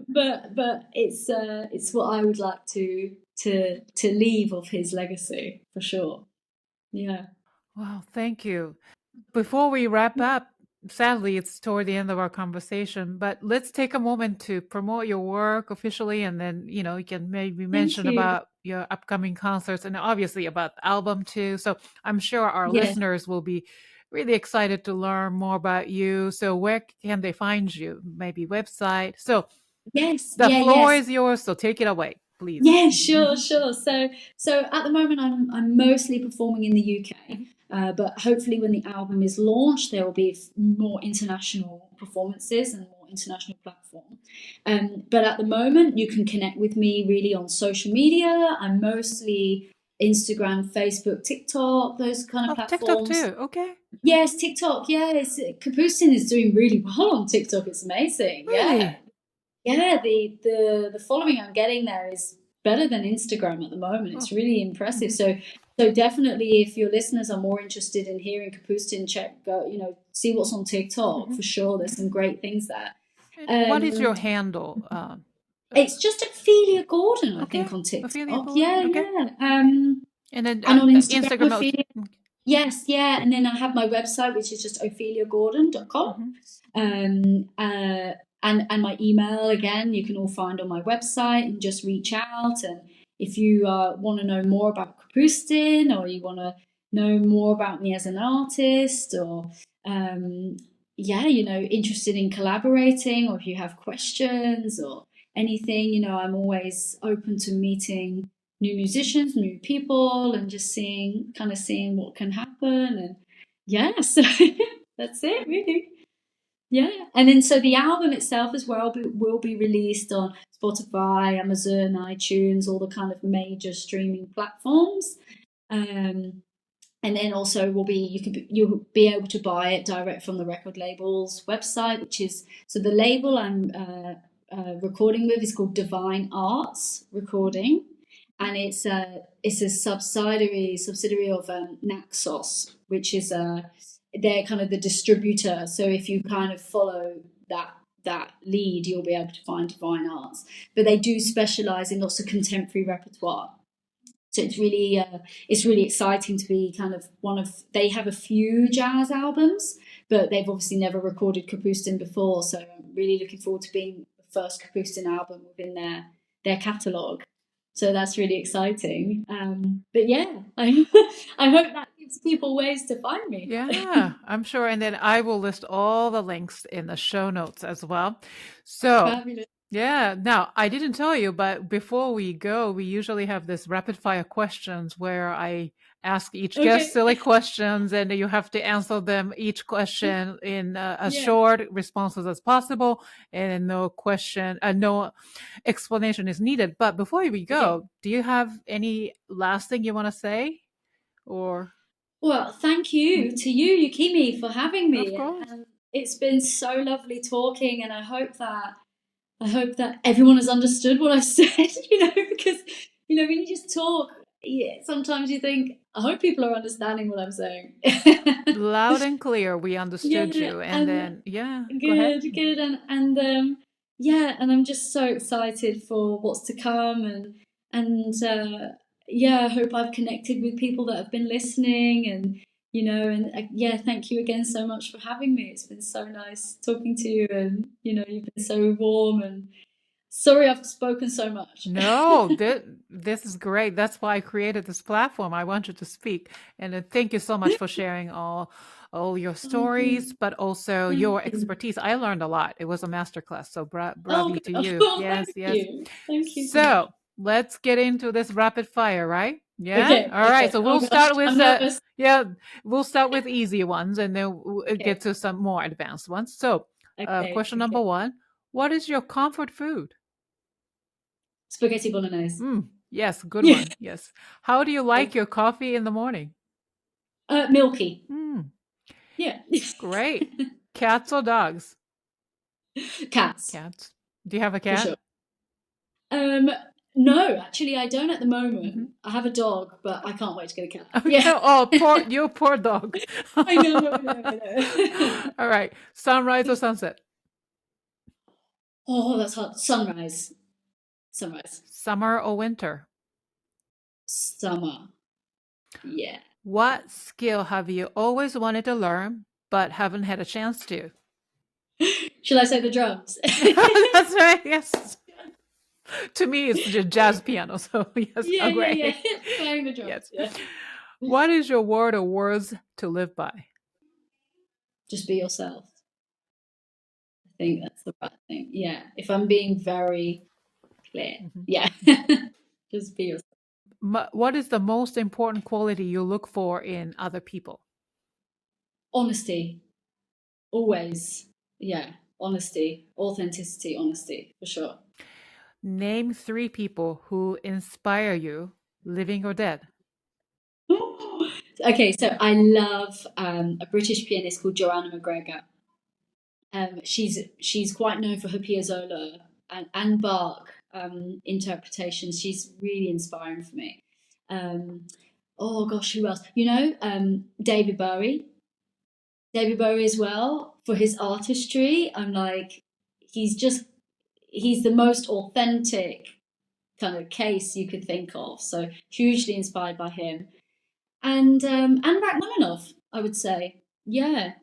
but it's what I would like to leave of his legacy, for sure. Yeah. Wow, thank you. Before we wrap up, sadly, it's toward the end of our conversation, but let's take a moment to promote your work officially, and then, you know, you can maybe Thank mention you. about your upcoming concerts and obviously about the album too. So I'm sure our Yes. listeners will be really excited to learn more about you. So where can they find you? Maybe website. So Yes. the Yeah. floor Yes. is yours, so take it away, please. Yeah, sure. So at the moment, I'm mostly performing in the UK, but hopefully, when the album is launched, there will be more international performances and more international platform. But at the moment, you can connect with me really on social media. I'm mostly Instagram, Facebook, TikTok, those kind of Oh, TikTok platforms. too. Okay. Yes, TikTok. Yes, Kapustin is doing really well on TikTok. It's amazing. Really? Yeah. The following I'm getting there is better than Instagram at the moment. It's Oh. really impressive. So definitely, if your listeners are more interested in hearing Kapustin, see what's on TikTok for sure. There's some great things there. What is your handle? It's just Ophelia Gordon, I Okay, think, on Ophelia TikTok. Gordon. Yeah, Okay, yeah. and then And on Instagram, Instagram. Ophelia. Yes, yeah. And then I have my website, which is just opheliagordon.com. And my email, again, you can all find on my website, and just reach out. And if you want to know more about Kapustin, or you want to know more about me as an artist, or interested in collaborating, or if you have questions or anything, I'm always open to meeting new musicians, new people, and just seeing what can happen. And yeah, so that's it, really. Yeah, and then so the album itself as well will be released on Spotify, Amazon, iTunes, all the kind of major streaming platforms. And then also you'll be able to buy it direct from the record label's website, which is, so the label I'm recording with is called Divine Arts Recording, and it's a subsidiary of Naxos, which is they're kind of the distributor. So if you kind of follow that lead, you'll be able to find Divine Arts. But they do specialize in lots of contemporary repertoire. So it's really exciting to be kind of they have a few jazz albums, but they've obviously never recorded Kapustin before. So I'm really looking forward to being the first Kapustin album within their catalogue. So that's really exciting. But yeah, I hope that gives people ways to find me. Yeah, I'm sure. And then I will list all the links in the show notes as well. So Fabulous. Yeah. Now, I didn't tell you, but before we go, we usually have this rapid fire questions where I ask each guest Okay. silly questions and you have to answer them each question in as Yeah. short responses as possible, and no explanation is needed. But before we Okay. go, do you have any last thing you want to say? Or, Well, thank you to you, Yukimi, for having of me. course. And it's been so lovely talking, and I hope that everyone has understood what I said, because when you just talk, sometimes you think, I hope people are understanding what I'm saying. Loud and clear, we understood Yeah, you. And and then, yeah, go ahead. good, and yeah, and I'm just so excited for what's to come, and yeah, I hope I've connected with people that have been listening, and yeah, thank you again so much for having me. It's been so nice talking to you, and you've been so warm, and sorry I've spoken so much. No, this is great. That's why I created this platform. I want you to speak. And thank you so much for sharing all your Oh, stories, but also thank your you. expertise. I learned a lot. It was a masterclass. So Oh, bravi to you. oh, Yes, thank yes. you. Thank you so much. So let's get into this rapid fire, right? Yeah. Okay, All right. okay. So Oh we'll gosh, start with I'm nervous. we'll start with easy ones, and then we'll Okay, get to some more advanced ones. So, okay, question okay. number one: what is your comfort food? Spaghetti bolognese. Yes, good Yeah. one. Yes. How do you like your coffee in the morning? Milky. Mm, Yeah. great. Cats or dogs? Cats, Cats. Do you have a for cat? sure. Um, no, actually, I don't at the Hmm. moment. I have a dog, but I can't wait to get a cat. Yeah. Oh, you poor dog. I know, I know, I know. All right. Sunrise or sunset? Oh, that's hot. Sunrise. Sunrise. Summer or winter? Summer. Yeah. What skill have you always wanted to learn but haven't had a chance to? Shall I say the drums? That's right. Yes. To me, it's just jazz piano. So yes, Yeah, oh, yeah, yeah. great. Playing the drums. Yes. Yeah. What is your word or words to live by? Just be yourself. I think that's the right thing. Yeah. If I'm being very clear. Mhm. Yeah. Just be yourself. What is the most important quality you look for in other people? Honesty. Always. Yeah. Honesty. Authenticity. Honesty. For sure. Name 3 people who inspire you, living or dead. Okay, so I love a British pianist called Joanna McGregor. She's quite known for her Piazzolla and Bach interpretations. She's really inspiring for me. Oh gosh, who else? David Bowie. David Bowie as well for his artistry. I'm like, he's the most authentic kind of case you could think of. So hugely inspired by him. And Rachmaninoff, I would say, yeah,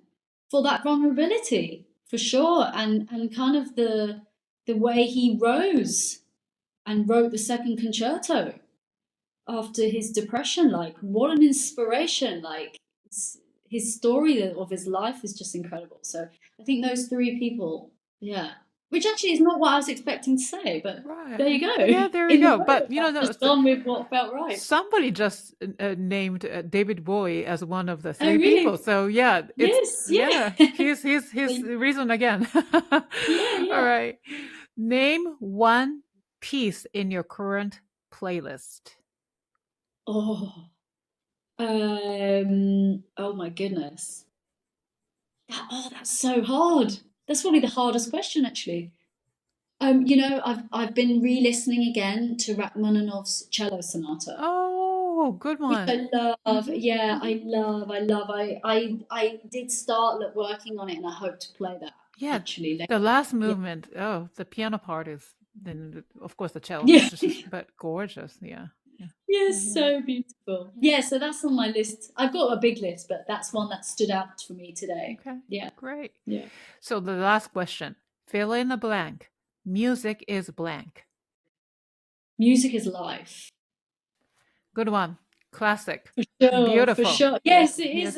for that vulnerability, for sure, and kind of the way he rose and wrote the second concerto after his depression. Like, what an inspiration! Like, his story of his life is just incredible. So I think those 3 people, yeah, which actually is not what I was expecting to say, but there Right. you go. Yeah, there we In the go. moment, But you know, I've just gone with what felt right. somebody just named David Bowie as one of the Oh, 3 people. really? So yeah, Yes, yeah. his reason again. Yeah, All yeah. right. Name one piece in your current playlist. Oh, oh my goodness. That's so hard. That's probably the hardest question, actually. I've been re-listening again to Rachmaninoff's Cello Sonata, Oh, good which one. I love. Hmm. Yeah, I love. I did start working on it, and I hope to play that Yeah, actually later. the last Yeah, movement. Oh, the piano part is then of course the cello yeah, is just but gorgeous. Yeah. Yeah. yeah, Yeah. Yeah. so beautiful. Yeah, so that's on my list. I've got a big list, but that's one that stood out for me today. Okay. Yeah, Great. yeah. So the last question. Fill in the blank. Music is blank. Music is life. Good one. Classic. For sure, for Beautiful. sure. Yes. Yes, it is.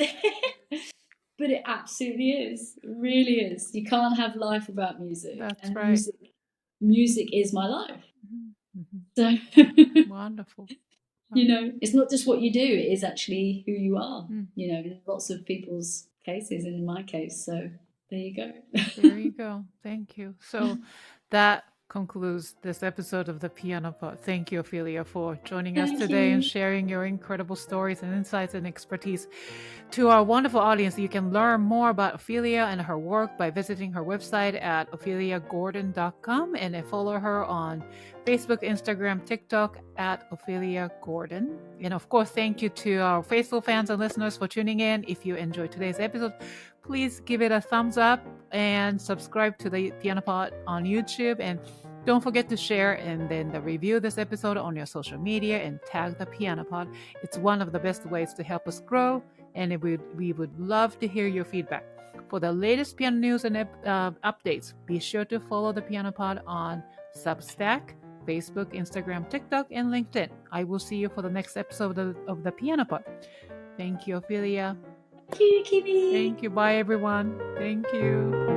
Yes. But it absolutely is. It really is. You can't have life without music. That's And right. music music is my life. So, Wonderful. you know, it's not just what you do, it is actually who you are, you know, in lots of people's cases, in my case. So there you go. There you go. Thank you. So that concludes this episode of the Piano Pod. Thank you, Ophelia, for joining us Thank today and you. sharing your incredible stories and insights and expertise. To our wonderful audience, you can learn more about Ophelia and her work by visiting her website at opheliagordon.com and follow her on Facebook, Instagram, TikTok at Ophelia Gordon. And of course, thank you to our faithful fans and listeners for tuning in. If you enjoyed today's episode, please give it a thumbs up and subscribe to the Piano Pod on YouTube. And don't forget to share and then review this episode on your social media and tag the Piano Pod. It's one of the best ways to help us grow, and we would love to hear your feedback. For the latest piano news and updates, be sure to follow the Piano Pod on Substack, Facebook, Instagram, TikTok, and LinkedIn. I will see you for the next episode of the Piano Pod. Thank you, Ophelia. Thank you, Kimi. Thank you. Bye, everyone. Thank you.